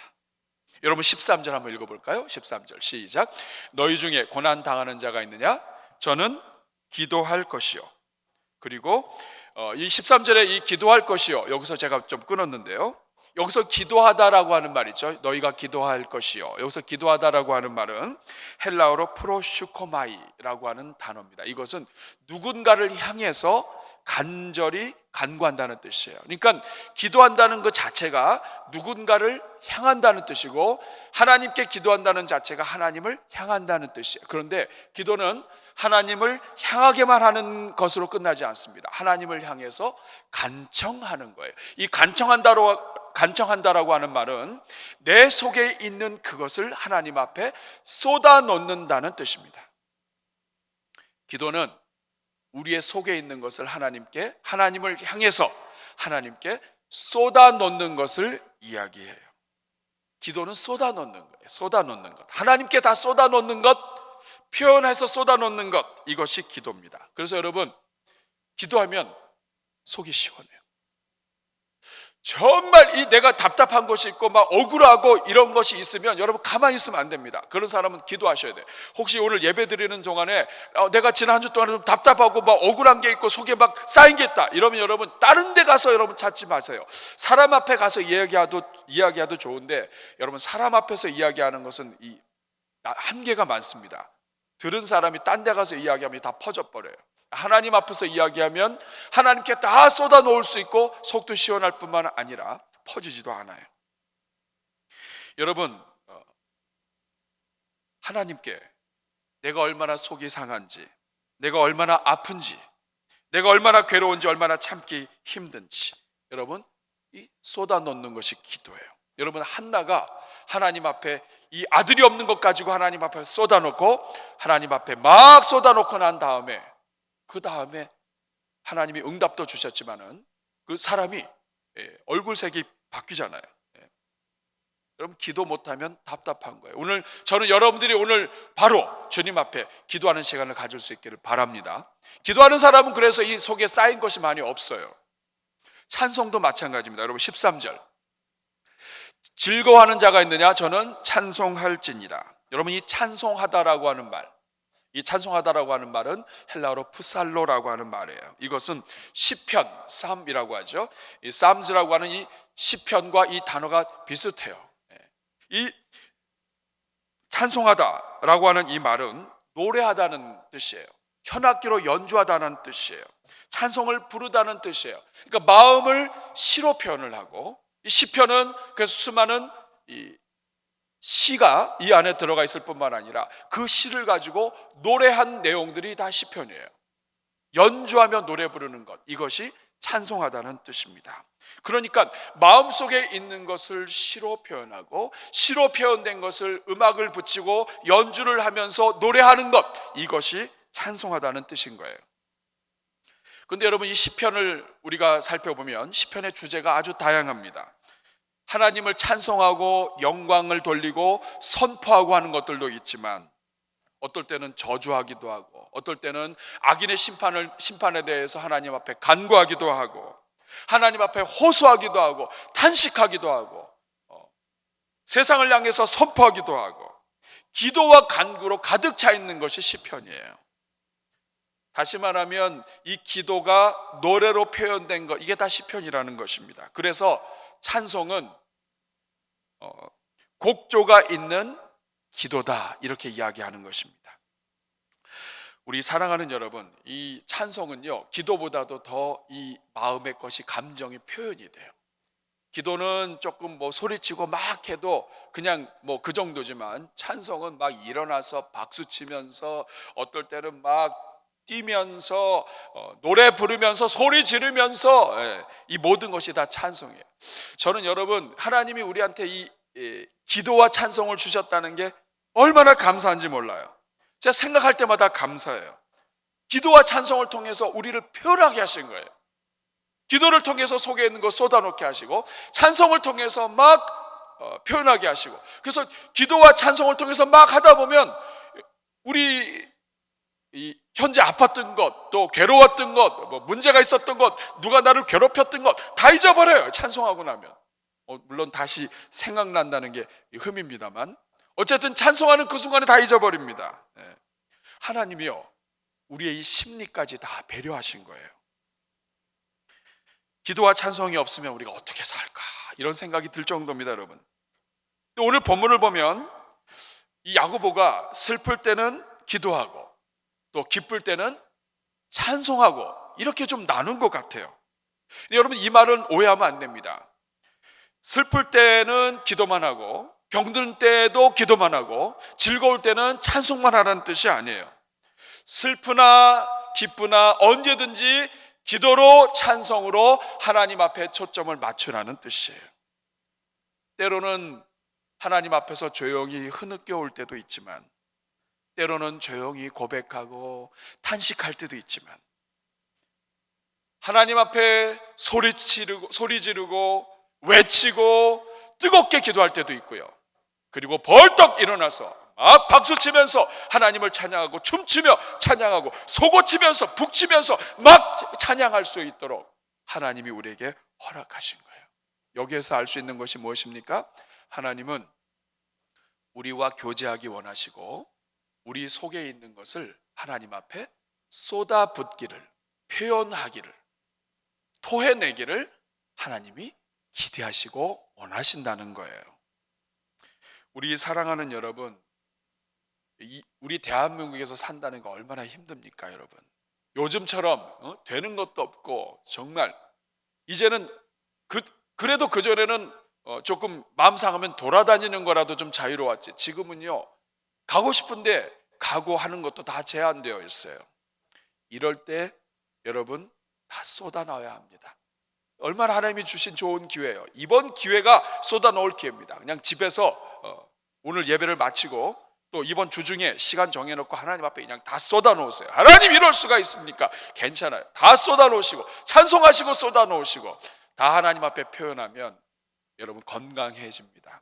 여러분 13절 한번 읽어볼까요? 13절 시작. 너희 중에 고난 당하는 자가 있느냐? 저는 기도할 것이요. 그리고 이 13절에 이 기도할 것이요, 여기서 제가 좀 끊었는데요, 여기서 기도하다라고 하는 말 있죠. 너희가 기도할 것이요. 여기서 기도하다라고 하는 말은 헬라어로 프로슈코마이라고 하는 단어입니다. 이것은 누군가를 향해서 간절히 간구한다는 뜻이에요. 그러니까 기도한다는 것 자체가 누군가를 향한다는 뜻이고, 하나님께 기도한다는 자체가 하나님을 향한다는 뜻이에요. 그런데 기도는 하나님을 향하게만 하는 것으로 끝나지 않습니다. 하나님을 향해서 간청하는 거예요. 이 간청한다라고 하는 말은 내 속에 있는 그것을 하나님 앞에 쏟아놓는다는 뜻입니다. 기도는 우리의 속에 있는 것을 하나님을 향해서 하나님께 쏟아놓는 것을 이야기해요. 기도는 쏟아놓는 거예요. 쏟아놓는 것, 하나님께 다 쏟아놓는 것, 표현해서 쏟아놓는 것, 이것이 기도입니다. 그래서 여러분, 기도하면 속이 시원해요. 정말 내가 답답한 것이 있고 막 억울하고 이런 것이 있으면 여러분 가만히 있으면 안 됩니다. 그런 사람은 기도하셔야 돼요. 혹시 오늘 예배 드리는 동안에 내가 지난 한 주 동안에 좀 답답하고 막 억울한 게 있고 속에 막 쌓인 게 있다, 이러면 여러분 다른 데 가서 여러분 찾지 마세요. 사람 앞에 가서 이야기해도 좋은데, 여러분 사람 앞에서 이야기하는 것은 한계가 많습니다. 들은 사람이 딴 데 가서 이야기하면 다 퍼져버려요. 하나님 앞에서 이야기하면 하나님께 다 쏟아 놓을 수 있고 속도 시원할 뿐만 아니라 퍼지지도 않아요. 여러분, 하나님께 내가 얼마나 속이 상한지, 내가 얼마나 아픈지, 내가 얼마나 괴로운지, 얼마나 참기 힘든지, 여러분 이 쏟아 놓는 것이 기도예요. 여러분, 한나가 하나님 앞에 이 아들이 없는 것 가지고 하나님 앞에 쏟아놓고, 하나님 앞에 막 쏟아놓고 난 다음에, 그 다음에 하나님이 응답도 주셨지만은 그 사람이 얼굴색이 바뀌잖아요. 여러분, 기도 못하면 답답한 거예요. 오늘 저는 여러분들이 오늘 바로 주님 앞에 기도하는 시간을 가질 수 있기를 바랍니다. 기도하는 사람은 그래서 이 속에 쌓인 것이 많이 없어요. 찬송도 마찬가지입니다. 여러분 13절, 즐거워하는 자가 있느냐? 저는 찬송할지니라. 여러분, 이 찬송하다라고 하는 말, 이 찬송하다라고 하는 말은 헬라어로 푸살로라고 하는 말이에요. 이것은 시편, 삶이라고 하죠. 이 삶즈라고 하는 이 시편과 이 단어가 비슷해요. 이 찬송하다라고 하는 이 말은 노래하다는 뜻이에요. 현악기로 연주하다는 뜻이에요. 찬송을 부르다는 뜻이에요. 그러니까 마음을 시로 표현을 하고, 이 시편은 그래서 수많은 이 시가 이 안에 들어가 있을 뿐만 아니라 그 시를 가지고 노래한 내용들이 다 시편이에요. 연주하며 노래 부르는 것, 이것이 찬송하다는 뜻입니다. 그러니까 마음속에 있는 것을 시로 표현하고, 시로 표현된 것을 음악을 붙이고 연주를 하면서 노래하는 것, 이것이 찬송하다는 뜻인 거예요. 그런데 여러분, 이 시편을 우리가 살펴보면 시편의 주제가 아주 다양합니다. 하나님을 찬송하고 영광을 돌리고 선포하고 하는 것들도 있지만, 어떨 때는 저주하기도 하고, 어떨 때는 악인의 심판에 대해서 하나님 앞에 간구하기도 하고, 하나님 앞에 호소하기도 하고, 탄식하기도 하고, 세상을 향해서 선포하기도 하고, 기도와 간구로 가득 차 있는 것이 시편이에요. 다시 말하면 이 기도가 노래로 표현된 것, 이게 다 시편이라는 것입니다. 그래서 찬송은 곡조가 있는 기도다, 이렇게 이야기하는 것입니다. 우리 사랑하는 여러분, 이 찬송은요, 기도보다도 더 이 마음의 것이, 감정이 표현이 돼요. 기도는 조금 소리치고 막 해도 그냥 그 정도지만, 찬송은 막 일어나서 박수 치면서, 어떨 때는 막 뛰면서 노래 부르면서 소리 지르면서 이 모든 것이 다 찬송이에요. 저는 여러분 하나님이 우리한테 이 기도와 찬송을 주셨다는 게 얼마나 감사한지 몰라요. 제가 생각할 때마다 감사해요. 기도와 찬송을 통해서 우리를 표현하게 하신 거예요. 기도를 통해서 속에 있는 거 쏟아놓게 하시고 찬송을 통해서 막 표현하게 하시고, 그래서 기도와 찬송을 통해서 막 하다 보면 우리 현재 아팠던 것, 또 괴로웠던 것, 뭐 문제가 있었던 것, 누가 나를 괴롭혔던 것 다 잊어버려요. 찬송하고 나면. 물론 다시 생각난다는 게 흠입니다만 어쨌든 찬송하는 그 순간에 다 잊어버립니다. 하나님이요, 우리의 이 심리까지 다 배려하신 거예요. 기도와 찬송이 없으면 우리가 어떻게 살까, 이런 생각이 들 정도입니다, 여러분. 오늘 본문을 보면 이 야고보가 슬플 때는 기도하고 또 기쁠 때는 찬송하고 이렇게 좀 나눈 것 같아요. 여러분, 이 말은 오해하면 안 됩니다. 슬플 때는 기도만 하고 병든 때도 기도만 하고 즐거울 때는 찬송만 하라는 뜻이 아니에요. 슬프나 기쁘나 언제든지 기도로 찬송으로 하나님 앞에 초점을 맞추라는 뜻이에요. 때로는 하나님 앞에서 조용히 흐느껴올 때도 있지만, 때로는 조용히 고백하고 탄식할 때도 있지만, 하나님 앞에 소리 지르고 외치고 뜨겁게 기도할 때도 있고요. 그리고 벌떡 일어나서 막 박수치면서 하나님을 찬양하고 춤추며 찬양하고 속옷치면서 북치면서 막 찬양할 수 있도록 하나님이 우리에게 허락하신 거예요. 여기에서 알 수 있는 것이 무엇입니까? 하나님은 우리와 교제하기 원하시고 우리 속에 있는 것을 하나님 앞에 쏟아붓기를, 표현하기를, 토해내기를 하나님이 기대하시고 원하신다는 거예요. 우리 사랑하는 여러분, 우리 대한민국에서 산다는 거 얼마나 힘듭니까, 여러분? 요즘처럼 되는 것도 없고, 정말 이제는 그래도 그전에는 조금 마음 상하면 돌아다니는 거라도 좀 자유로웠지, 지금은요 가고 싶은데 가고 하는 것도 다 제한되어 있어요. 이럴 때 여러분 다 쏟아넣어야 합니다. 얼마나 하나님이 주신 좋은 기회예요. 이번 기회가 쏟아놓을 기회입니다. 그냥 집에서 오늘 예배를 마치고 또 이번 주 중에 시간 정해놓고 하나님 앞에 그냥 다 쏟아놓으세요. 하나님, 이럴 수가 있습니까? 괜찮아요. 다 쏟아놓으시고 찬송하시고 쏟아놓으시고 다 하나님 앞에 표현하면 여러분 건강해집니다.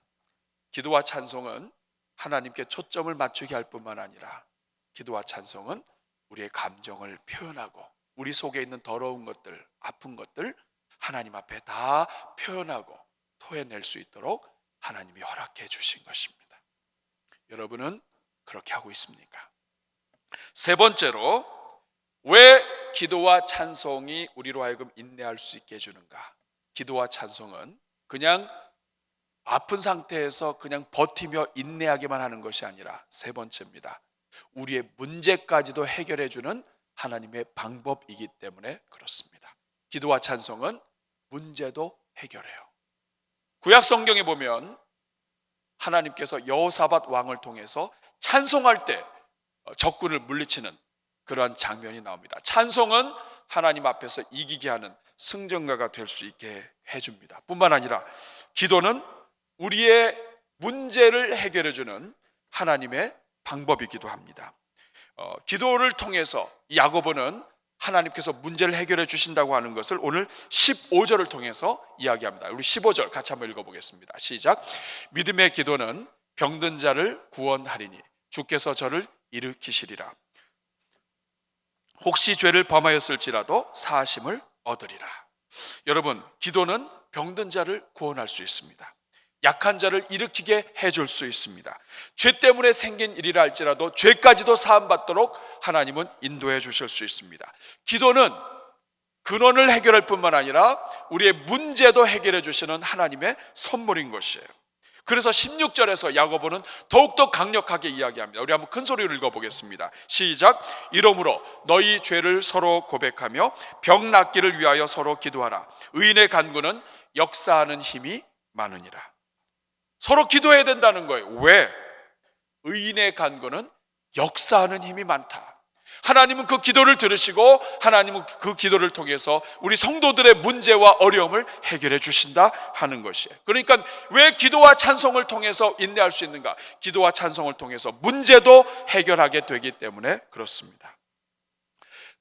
기도와 찬송은 하나님께 초점을 맞추게 할 뿐만 아니라, 기도와 찬송은 우리의 감정을 표현하고 우리 속에 있는 더러운 것들, 아픈 것들 하나님 앞에 다 표현하고 토해낼 수 있도록 하나님이 허락해 주신 것입니다. 여러분은 그렇게 하고 있습니까? 세 번째로, 왜 기도와 찬송이 우리로 하여금 인내할 수 있게 해주는가? 기도와 찬송은 그냥 아픈 상태에서 그냥 버티며 인내하기만 하는 것이 아니라, 세 번째입니다, 우리의 문제까지도 해결해 주는 하나님의 방법이기 때문에 그렇습니다. 기도와 찬송은 문제도 해결해요. 구약 성경에 보면 하나님께서 여호사밧 왕을 통해서 찬송할 때 적군을 물리치는 그러한 장면이 나옵니다. 찬송은 하나님 앞에서 이기게 하는 승전가가 될 수 있게 해줍니다. 뿐만 아니라 기도는 우리의 문제를 해결해 주는 하나님의 방법이기도 합니다. 기도를 통해서 야고보는 하나님께서 문제를 해결해 주신다고 하는 것을 오늘 15절을 통해서 이야기합니다. 우리 15절 같이 한번 읽어보겠습니다. 시작. 믿음의 기도는 병든 자를 구원하리니 주께서 저를 일으키시리라. 혹시 죄를 범하였을지라도 사하심을 얻으리라. 여러분, 기도는 병든 자를 구원할 수 있습니다. 약한 자를 일으키게 해줄 수 있습니다. 죄 때문에 생긴 일이라 할지라도 죄까지도 사함받도록 하나님은 인도해 주실 수 있습니다. 기도는 근원을 해결할 뿐만 아니라 우리의 문제도 해결해 주시는 하나님의 선물인 것이에요. 그래서 16절에서 야고보는 더욱더 강력하게 이야기합니다. 우리 한번 큰 소리로 읽어보겠습니다. 시작. 이러므로 너희 죄를 서로 고백하며 병 낫기를 위하여 서로 기도하라. 의인의 간구는 역사하는 힘이 많으니라. 서로 기도해야 된다는 거예요. 왜? 의인의 간구는 역사하는 힘이 많다. 하나님은 그 기도를 들으시고 하나님은 그 기도를 통해서 우리 성도들의 문제와 어려움을 해결해 주신다 하는 것이에요. 그러니까 왜 기도와 찬송을 통해서 인내할 수 있는가? 기도와 찬송을 통해서 문제도 해결하게 되기 때문에 그렇습니다.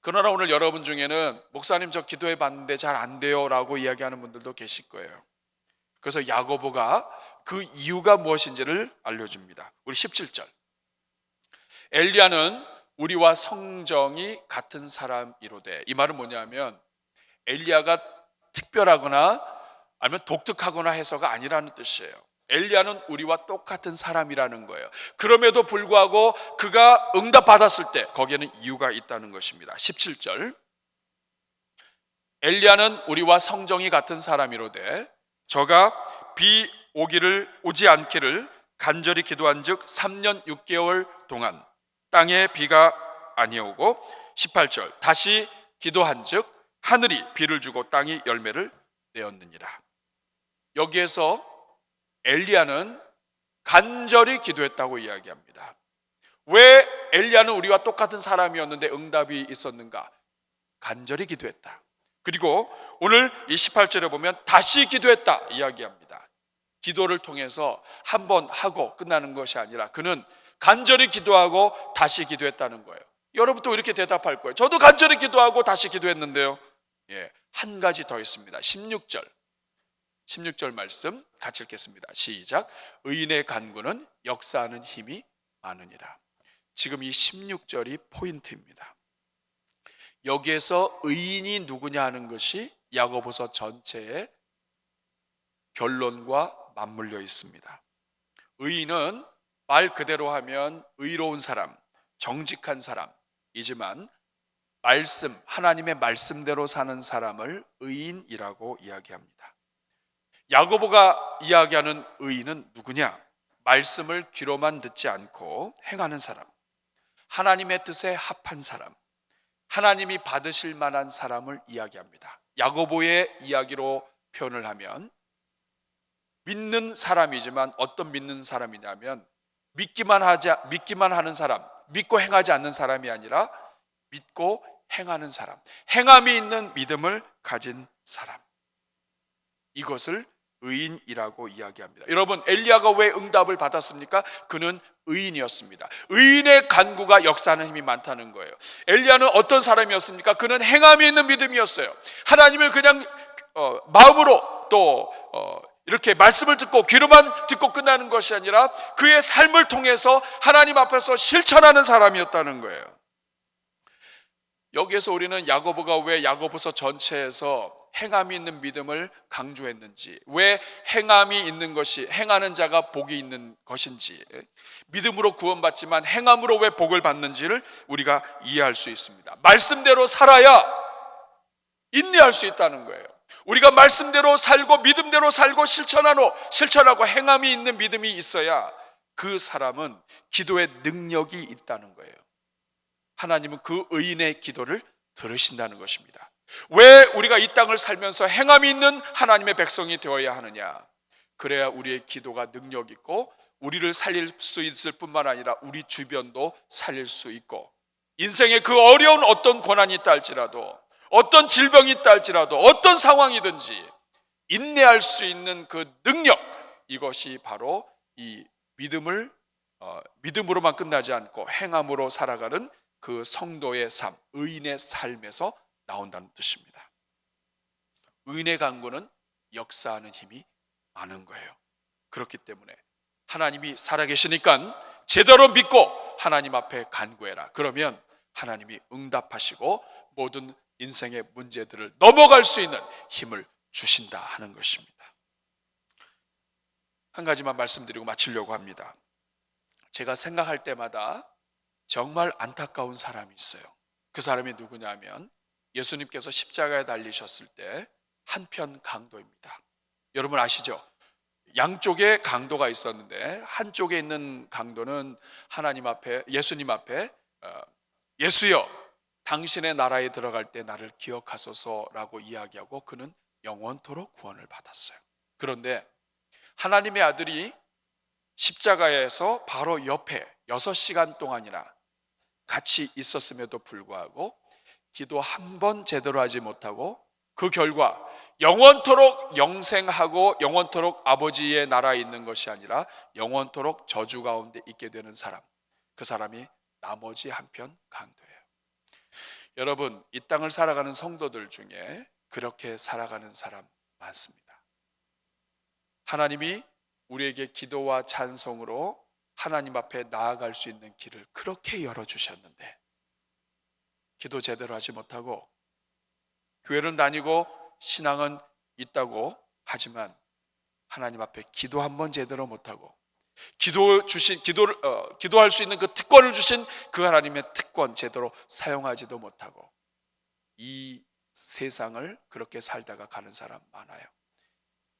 그러나 오늘 여러분 중에는 목사님 저 기도해 봤는데 잘 안 돼요 라고 이야기하는 분들도 계실 거예요. 그래서 야고보가 그 이유가 무엇인지를 알려줍니다. 우리 17절. 엘리야는 우리와 성정이 같은 사람이로되. 이 말은 뭐냐면 엘리야가 특별하거나 아니면 독특하거나 해서가 아니라는 뜻이에요. 엘리야는 우리와 똑같은 사람이라는 거예요. 그럼에도 불구하고 그가 응답받았을 때 거기에는 이유가 있다는 것입니다. 17절. 엘리야는 우리와 성정이 같은 사람이로되 저가 비 오지 않기를 간절히 기도한즉 3년 6개월 동안 땅에 비가 아니오고 18절 다시 기도한즉 하늘이 비를 주고 땅이 열매를 내었느니라. 여기에서 엘리야는 간절히 기도했다고 이야기합니다. 왜 엘리야는 우리와 똑같은 사람이었는데 응답이 있었는가? 간절히 기도했다. 그리고 오늘 이 18절에 보면 다시 기도했다 이야기합니다. 기도를 통해서 한 번 하고 끝나는 것이 아니라 그는 간절히 기도하고 다시 기도했다는 거예요. 여러분도 이렇게 대답할 거예요. 저도 간절히 기도하고 다시 기도했는데요. 한 가지 더 있습니다. 16절 말씀 같이 읽겠습니다. 시작. 의인의 간구는 역사하는 힘이 많으니라. 지금 이 16절이 포인트입니다. 여기에서 의인이 누구냐 하는 것이 야고보서 전체의 결론과 맞물려 있습니다. 의인은 말 그대로 하면 의로운 사람, 정직한 사람이지만 하나님의 말씀대로 사는 사람을 의인이라고 이야기합니다. 야고보가 이야기하는 의인은 누구냐? 말씀을 귀로만 듣지 않고 행하는 사람, 하나님의 뜻에 합한 사람, 하나님이 받으실 만한 사람을 이야기합니다. 야고보의 이야기로 표현을 하면 믿는 사람이지만 어떤 믿는 사람이냐면 믿기만 하는 사람, 믿고 행하지 않는 사람이 아니라 믿고 행하는 사람, 행함이 있는 믿음을 가진 사람, 이것을 의인이라고 이야기합니다. 여러분, 엘리야가 왜 응답을 받았습니까? 그는 의인이었습니다. 의인의 간구가 역사하는 힘이 많다는 거예요. 엘리야는 어떤 사람이었습니까? 그는 행함이 있는 믿음이었어요. 하나님을 그냥 마음으로 또 이렇게 말씀을 듣고 귀로만 듣고 끝나는 것이 아니라 그의 삶을 통해서 하나님 앞에서 실천하는 사람이었다는 거예요. 여기에서 우리는 야고보가 왜 야고보서 전체에서 행함이 있는 믿음을 강조했는지, 왜 행함이 있는 것이 행하는 자가 복이 있는 것인지, 믿음으로 구원받지만 행함으로 왜 복을 받는지를 우리가 이해할 수 있습니다. 말씀대로 살아야 인내할 수 있다는 거예요. 우리가 말씀대로 살고 믿음대로 살고 실천하고 행함이 있는 믿음이 있어야 그 사람은 기도의 능력이 있다는 거예요. 하나님은 그 의인의 기도를 들으신다는 것입니다. 왜 우리가 이 땅을 살면서 행함이 있는 하나님의 백성이 되어야 하느냐? 그래야 우리의 기도가 능력 있고 우리를 살릴 수 있을 뿐만 아니라 우리 주변도 살릴 수 있고, 인생의 그 어려운 어떤 고난이 있다 할지라도, 어떤 질병이 있다 할지라도, 어떤 상황이든지 인내할 수 있는 그 능력, 이것이 바로 이 믿음으로만 끝나지 않고 행함으로 살아가는 그 성도의 삶, 의인의 삶에서 나온다는 뜻입니다. 의인의 간구는 역사하는 힘이 많은 거예요. 그렇기 때문에 하나님이 살아계시니까 제대로 믿고 하나님 앞에 간구해라. 그러면 하나님이 응답하시고 모든 인생의 문제들을 넘어갈 수 있는 힘을 주신다 하는 것입니다. 한 가지만 말씀드리고 마치려고 합니다. 제가 생각할 때마다 정말 안타까운 사람이 있어요. 그 사람이 누구냐면 예수님께서 십자가에 달리셨을 때 한편 강도입니다. 여러분 아시죠? 양쪽에 강도가 있었는데 한쪽에 있는 강도는 예수님 앞에 예수여 당신의 나라에 들어갈 때 나를 기억하소서라고 이야기하고 그는 영원토록 구원을 받았어요. 그런데 하나님의 아들이 십자가에서 바로 옆에 6시간 동안이나 같이 있었음에도 불구하고 기도 한 번 제대로 하지 못하고 그 결과 영원토록 영생하고 영원토록 아버지의 나라에 있는 것이 아니라 영원토록 저주 가운데 있게 되는 사람, 그 사람이 나머지 한편 강도예요. 여러분, 이 땅을 살아가는 성도들 중에 그렇게 살아가는 사람 많습니다. 하나님이 우리에게 기도와 찬송으로 하나님 앞에 나아갈 수 있는 길을 그렇게 열어주셨는데 기도 제대로 하지 못하고 교회는 다니고 신앙은 있다고 하지만 하나님 앞에 기도 한 번 제대로 못하고 기도할 수 있는 그 특권을 주신 그 하나님의 특권 제대로 사용하지도 못하고 이 세상을 그렇게 살다가 가는 사람 많아요.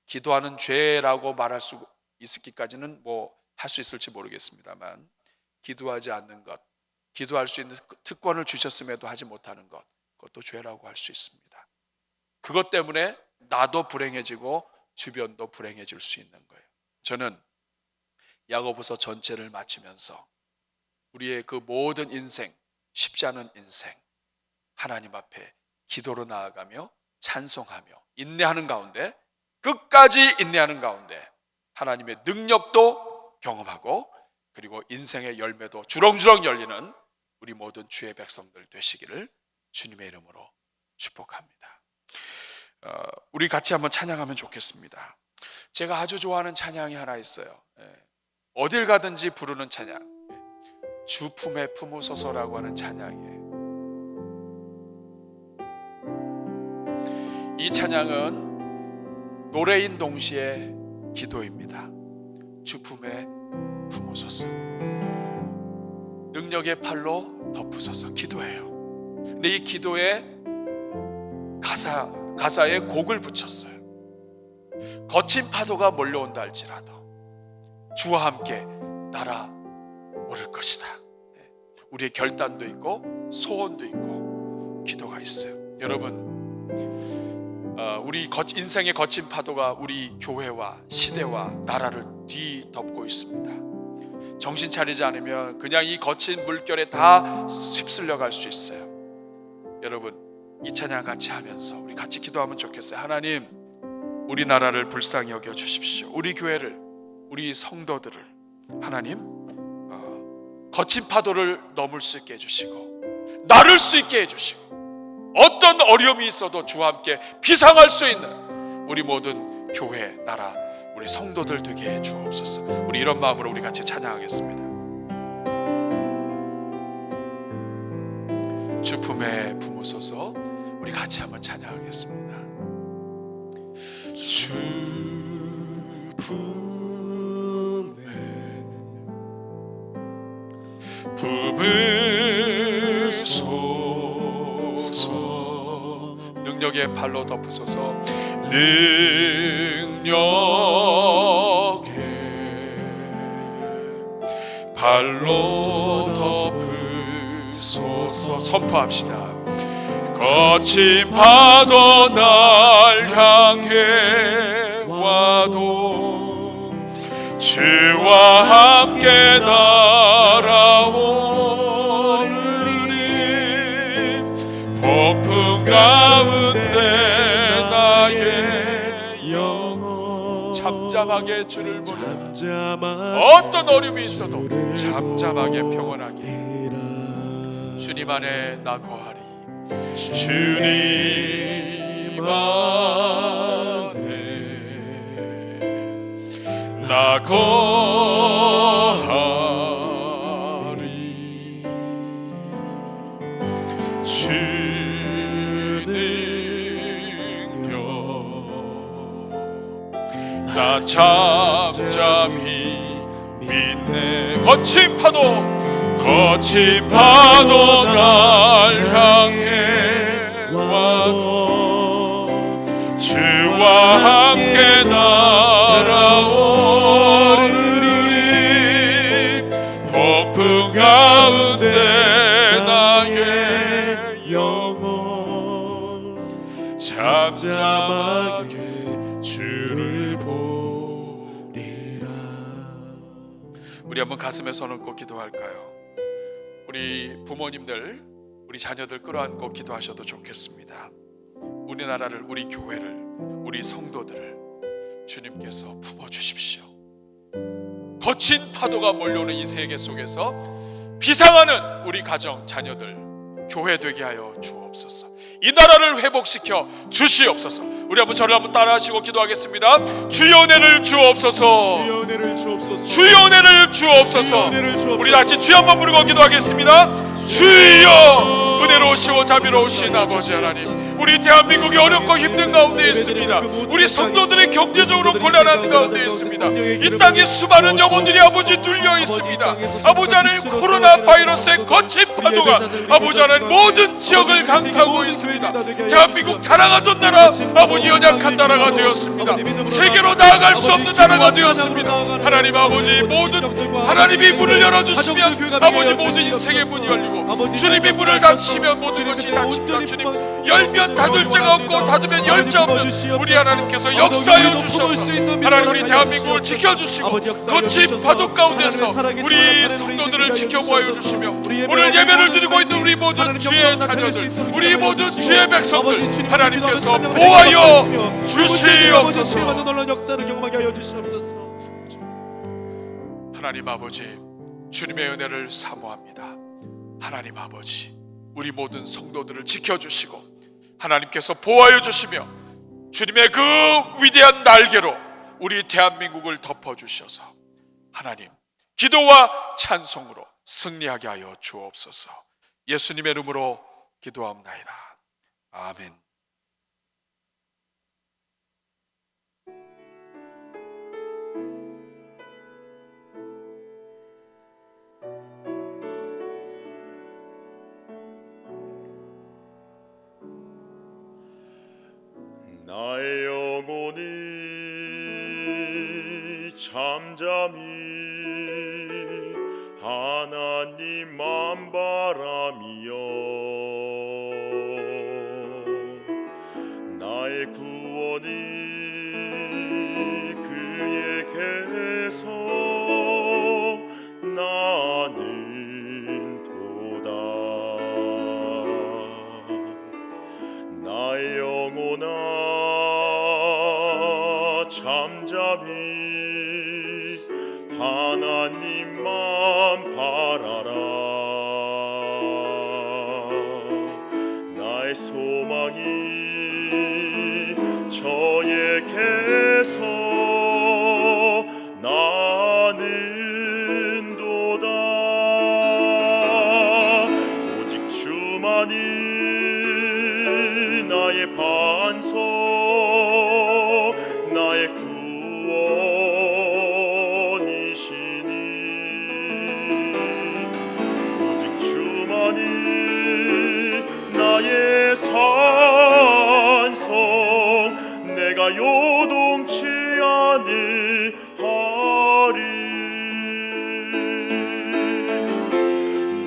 기도하는 죄라고 말할 수 있기까지는 할 수 있을지 모르겠습니다만 기도하지 않는 것, 기도할 수 있는 특권을 주셨음에도 하지 못하는 것, 그것도 죄라고 할 수 있습니다. 그것 때문에 나도 불행해지고 주변도 불행해질 수 있는 거예요. 저는 야고보서 전체를 마치면서 우리의 그 모든 인생, 쉽지 않은 인생, 하나님 앞에 기도로 나아가며 찬송하며 인내하는 가운데, 끝까지 인내하는 가운데 하나님의 능력도 경험하고 그리고 인생의 열매도 주렁주렁 열리는 우리 모든 주의 백성들 되시기를 주님의 이름으로 축복합니다. 우리 같이 한번 찬양하면 좋겠습니다. 제가 아주 좋아하는 찬양이 하나 있어요. 어딜 가든지 부르는 찬양, 주 품에 품으소서라고 하는 찬양이에요. 이 찬양은 노래인 동시에 기도입니다. 주 품에 품으소서, 능력의 팔로 덮으소서, 기도해요. 근데 이 기도에 가사에 곡을 붙였어요. 거친 파도가 몰려온다 할지라도 주와 함께 날아오를 것이다. 우리의 결단도 있고 소원도 있고 기도가 있어요. 여러분, 우리 인생의 거친 파도가 우리 교회와 시대와 나라를 뒤덮고 있습니다. 정신 차리지 않으면 그냥 이 거친 물결에 다 휩쓸려 갈 수 있어요. 여러분, 이 찬양 같이 하면서 우리 같이 기도하면 좋겠어요. 하나님, 우리 나라를 불쌍히 여겨 주십시오. 우리 교회를, 우리 성도들을 하나님 거친 파도를 넘을 수 있게 해주시고 나를 수 있게 해주시고 어떤 어려움이 있어도 주와 함께 비상할 수 있는 우리 모든 교회, 나라, 우리 성도들 되게 해 주옵소서. 우리 이런 마음으로 우리 같이 찬양하겠습니다. 주 품에 품으소서. 우리 같이 한번 찬양하겠습니다. 주 품에 품으소서. 능력의 발로 덮으소서. 능력의 발로 덮으소서. 선포합시다. 거친 파도 날 향해 와도 주와 함께 날아오르리. 폭풍 가운데 나의 영혼 잠잠하게 주를 보라. 어떤 어려움이 있어도 잠잠하게 평온하게 주님 안에 나 거하리. 주님 안에 나 거하리. 주 능력 나 잠잠히 믿네. 거친 파도 날 향해 와도 주와 함께 날아오르리. 폭풍 가운데 나의 영혼 잠잠하게 주를 보리라. 우리 한번 가슴에 손 얹고 기도할까요? 우리 부모님들, 우리 자녀들 끌어안고 기도하셔도 좋겠습니다. 우리나라를, 우리 교회를, 우리 성도들을 주님께서 품어주십시오. 거친 파도가 몰려오는 이 세계 속에서 비상하는 우리 가정, 자녀들, 교회 되게 하여 주옵소서. 이 나라를 회복시켜 주시옵소서. 우리 한번 저를 한번 따라하시고 기도하겠습니다. 주여 은혜를 주옵소서. 주여 은혜를 주옵소서. 주여 은혜를 주옵소서. 주여 은혜를 주옵소서. 우리 같이 주여 한번 부르고 기도하겠습니다. 주여 은혜로우시고 자비로우신 아버지 하나님, 우리 대한민국이 어렵고 힘든 가운데 있습니다. 우리 성도들이 경제적으로 곤란한 가운데 있습니다. 이 땅에 수많은 영혼들이 아버지 뚫려 있습니다. 아버지 하나님, 코로나 바이러스의 거친 파도가 아버지 하나님 모든 지역을 강타하고 있습니다. 대한민국 자랑하던 나라 아버지 연약한 나라가 되었습니다. 세계로 나아갈 수 없는 나라가 되었습니다. 하나님 아버지, 모든 하나님이 문을 열어주시면 아버지 모든 인생의 문이 열리고, 주님이 문을 닫히면 모든 것이 닫힙니다. 주님, 열면 닫을 자가 없고 닫으면 열 자 없는 우리 하나님께서 역사하여 주셔서 하나님 우리 대한민국을 지켜주시고 거친 파도 가운데서 우리 성도들을 지켜보아 주시며 오늘 예배를 드리고 있는 우리 모든 주의 자녀들, 우리 모든 주의 백성들 하나님께서 보호하여 주시옵소서. 하나님 아버지, 주님의 은혜를 사모합니다. 하나님 아버지, 우리 모든 성도들을 지켜주시고 하나님께서 보호하여 주시며 주님의 그 위대한 날개로 우리 대한민국을 덮어주셔서 하나님 기도와 찬송으로 승리하게 하여 주옵소서. 예수님의 이름으로 기도하옵나이다. 아멘. 나의 영혼이 잠잠히 하나님만 바라며 나의 구원이 그에게서 나는 도다. 나의 영혼아 잠잠히 하나님만 바라라. 나의 소망이 저에게서 나는 도다. 오직 주만이 나의 반석, 나의 구원이시니 오직 주만이 나의 산성, 내가 요동치 아니하리.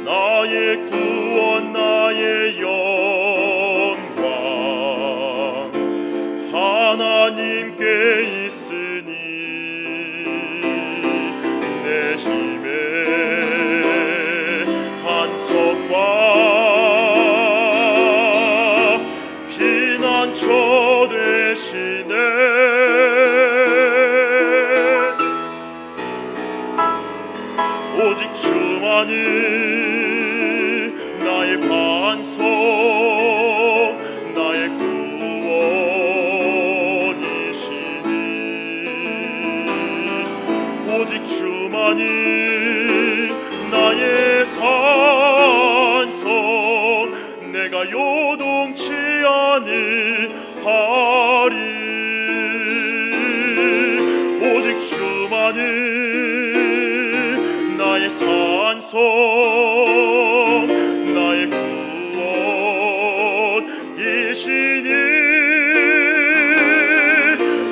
나의 구원, 나의 영광 하나님께 있으니 내 힘의 반석과 피난처 되시네. 오직 주만이 나의 반석, 나의 구원이시니 오직 주만이 나의 산성, 내가 요동치 아니하리. 오직 주만이 나의 산성, 나의 구원이시니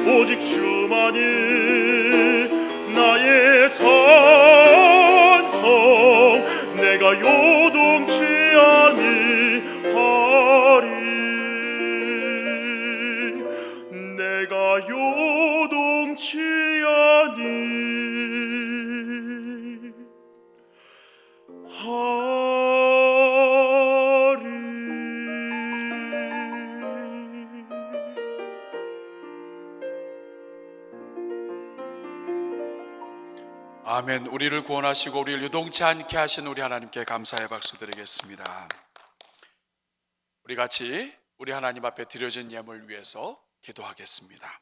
오직 주만이 나의 산성, 내가 요동치 아니하리. 내가 요동치 아니하리. 아멘. 우리를 구원하시고 우리를 요동치 않게 하신 우리 하나님께 감사의 박수 드리겠습니다. 우리 같이 우리 하나님 앞에 드려진 예물 위해서 기도하겠습니다.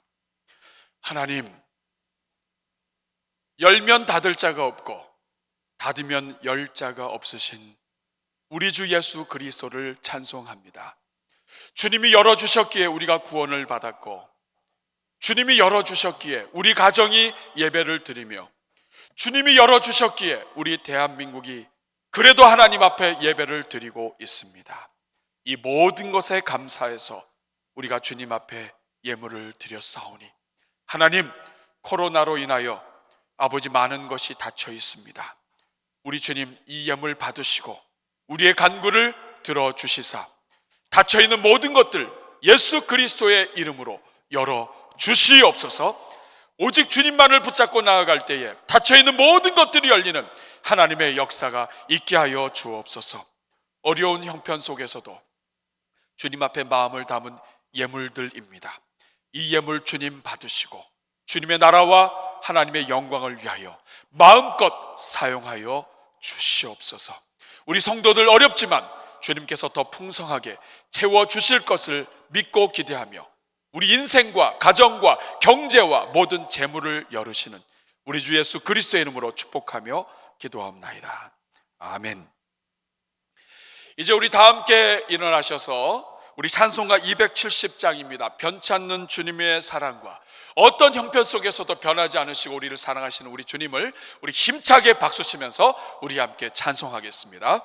하나님, 열면 닫을 자가 없고 닫으면 열 자가 없으신 우리 주 예수 그리스도를 찬송합니다. 주님이 열어주셨기에 우리가 구원을 받았고, 주님이 열어주셨기에 우리 가정이 예배를 드리며, 주님이 열어주셨기에 우리 대한민국이 그래도 하나님 앞에 예배를 드리고 있습니다. 이 모든 것에 감사해서 우리가 주님 앞에 예물을 드렸사오니, 하나님, 코로나로 인하여 아버지 많은 것이 닫혀 있습니다. 우리 주님 이 예물 받으시고 우리의 간구를 들어주시사 닫혀있는 모든 것들 예수 그리스도의 이름으로 열어주시옵소서. 오직 주님만을 붙잡고 나아갈 때에 닫혀있는 모든 것들이 열리는 하나님의 역사가 있게 하여 주옵소서. 어려운 형편 속에서도 주님 앞에 마음을 담은 예물들입니다. 이 예물 주님 받으시고 주님의 나라와 하나님의 영광을 위하여 마음껏 사용하여 주시옵소서. 우리 성도들 어렵지만 주님께서 더 풍성하게 채워주실 것을 믿고 기대하며 우리 인생과 가정과 경제와 모든 재물을 열으시는 우리 주 예수 그리스도의 이름으로 축복하며 기도하옵나이다. 아멘. 이제 우리 다 함께 일어나셔서 우리 찬송가 270장입니다. 변찮는 주님의 사랑과 어떤 형편 속에서도 변하지 않으시고 우리를 사랑하시는 우리 주님을 우리 힘차게 박수치면서 우리 함께 찬송하겠습니다.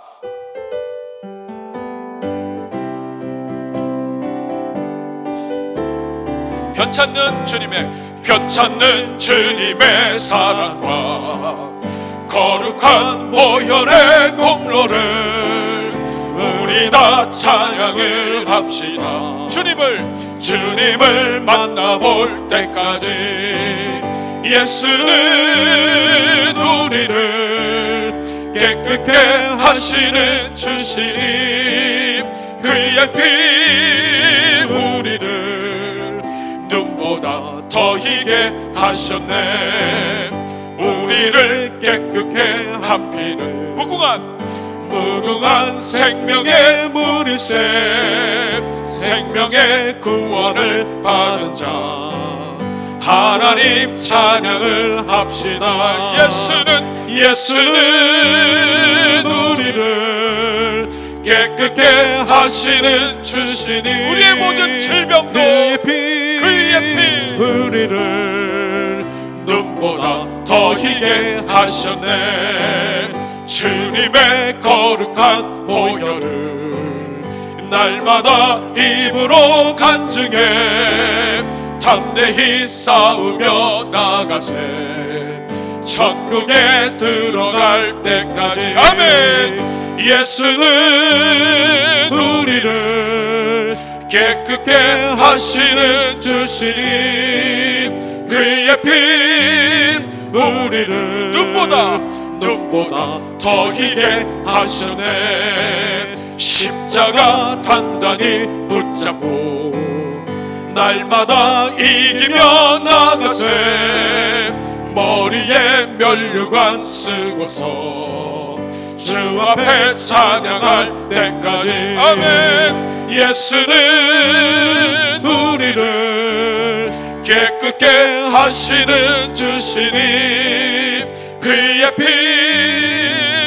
변찮는 주님의 사랑과 거룩한 보혈의 공로를 우리 다 찬양을 합시다. 주님을 만나볼 때까지 예수는 우리를 깨끗게 하시는 주시니 그의 피 우리를 눈보다 더 희게 하셨네. 우리를 깨끗게 한 피는 무궁한 생명의 물일세. 생명의 구원을 받은 자 하나님 찬양을 합시다. 예수는 우리를 깨끗게 하시는 주시니 우리의 모든 질병도 그의 피 우리를 눈보다 더 희게 하셨네. 주님의 거룩한 보혈을 날마다 입으로 간증해 담대히 싸우며 나가세. 천국에 들어갈 때까지 아멘. 예수는 우리를 깨끗게 하시는 주시니 그의 피 우리를 눈보다 더 희게 하셨네. 십자가 단단히 붙잡고 날마다 이기며 나가세. 머리에 면류관 쓰고서 주 앞에 찬양할 때까지 아멘. 예수는 우리를 깨끗게 하시는 주시니 그의 피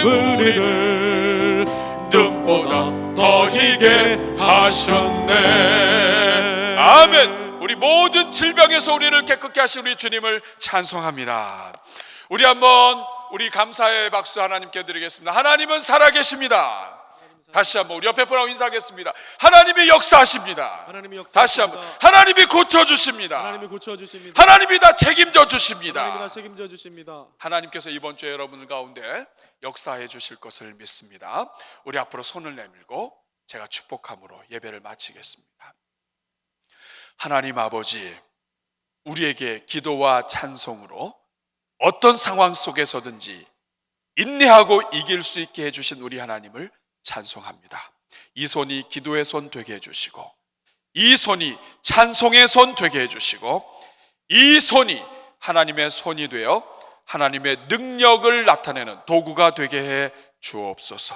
우리를 눈보다 더 희게 하셨네. 아멘. 우리 모든 질병에서 우리를 깨끗게 하신 우리 주님을 찬송합니다. 우리 한번 우리 감사의 박수 하나님께 드리겠습니다. 하나님은 살아계십니다. 다시 한번 우리 옆에 분하고 인사하겠습니다. 하나님이 역사하십니다. 다시 한번 하나님이 고쳐주십니다. 하나님이 다 책임져 주십니다. 하나님께서 이번 주에 여러분들 가운데 역사해 주실 것을 믿습니다. 우리 앞으로 손을 내밀고 제가 축복함으로 예배를 마치겠습니다. 하나님 아버지, 우리에게 기도와 찬송으로 어떤 상황 속에서든지 인내하고 이길 수 있게 해주신 우리 하나님을 찬송합니다. 이 손이 기도의 손 되게 해주시고, 이 손이 찬송의 손 되게 해주시고, 이 손이 하나님의 손이 되어 하나님의 능력을 나타내는 도구가 되게 해 주옵소서.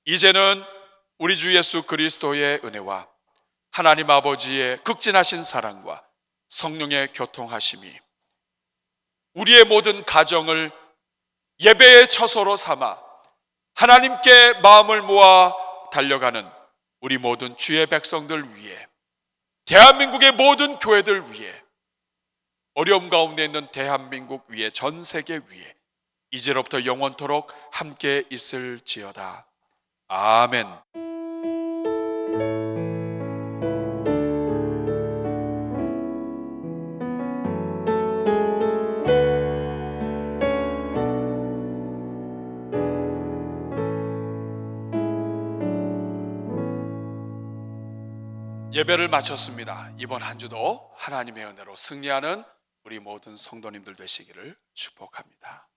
이제는 우리 주 예수 그리스도의 은혜와 하나님 아버지의 극진하신 사랑과 성령의 교통하심이 우리의 모든 가정을 예배의 처소로 삼아 하나님께 마음을 모아 달려가는 우리 모든 주의 백성들 위해, 대한민국의 모든 교회들 위해, 어려움 가운데 있는 대한민국 위에, 전 세계 위에 이제로부터 영원토록 함께 있을지어다. 아멘. 예배를 마쳤습니다. 이번 한 주도 하나님의 은혜로 승리하는 우리 모든 성도님들 되시기를 축복합니다.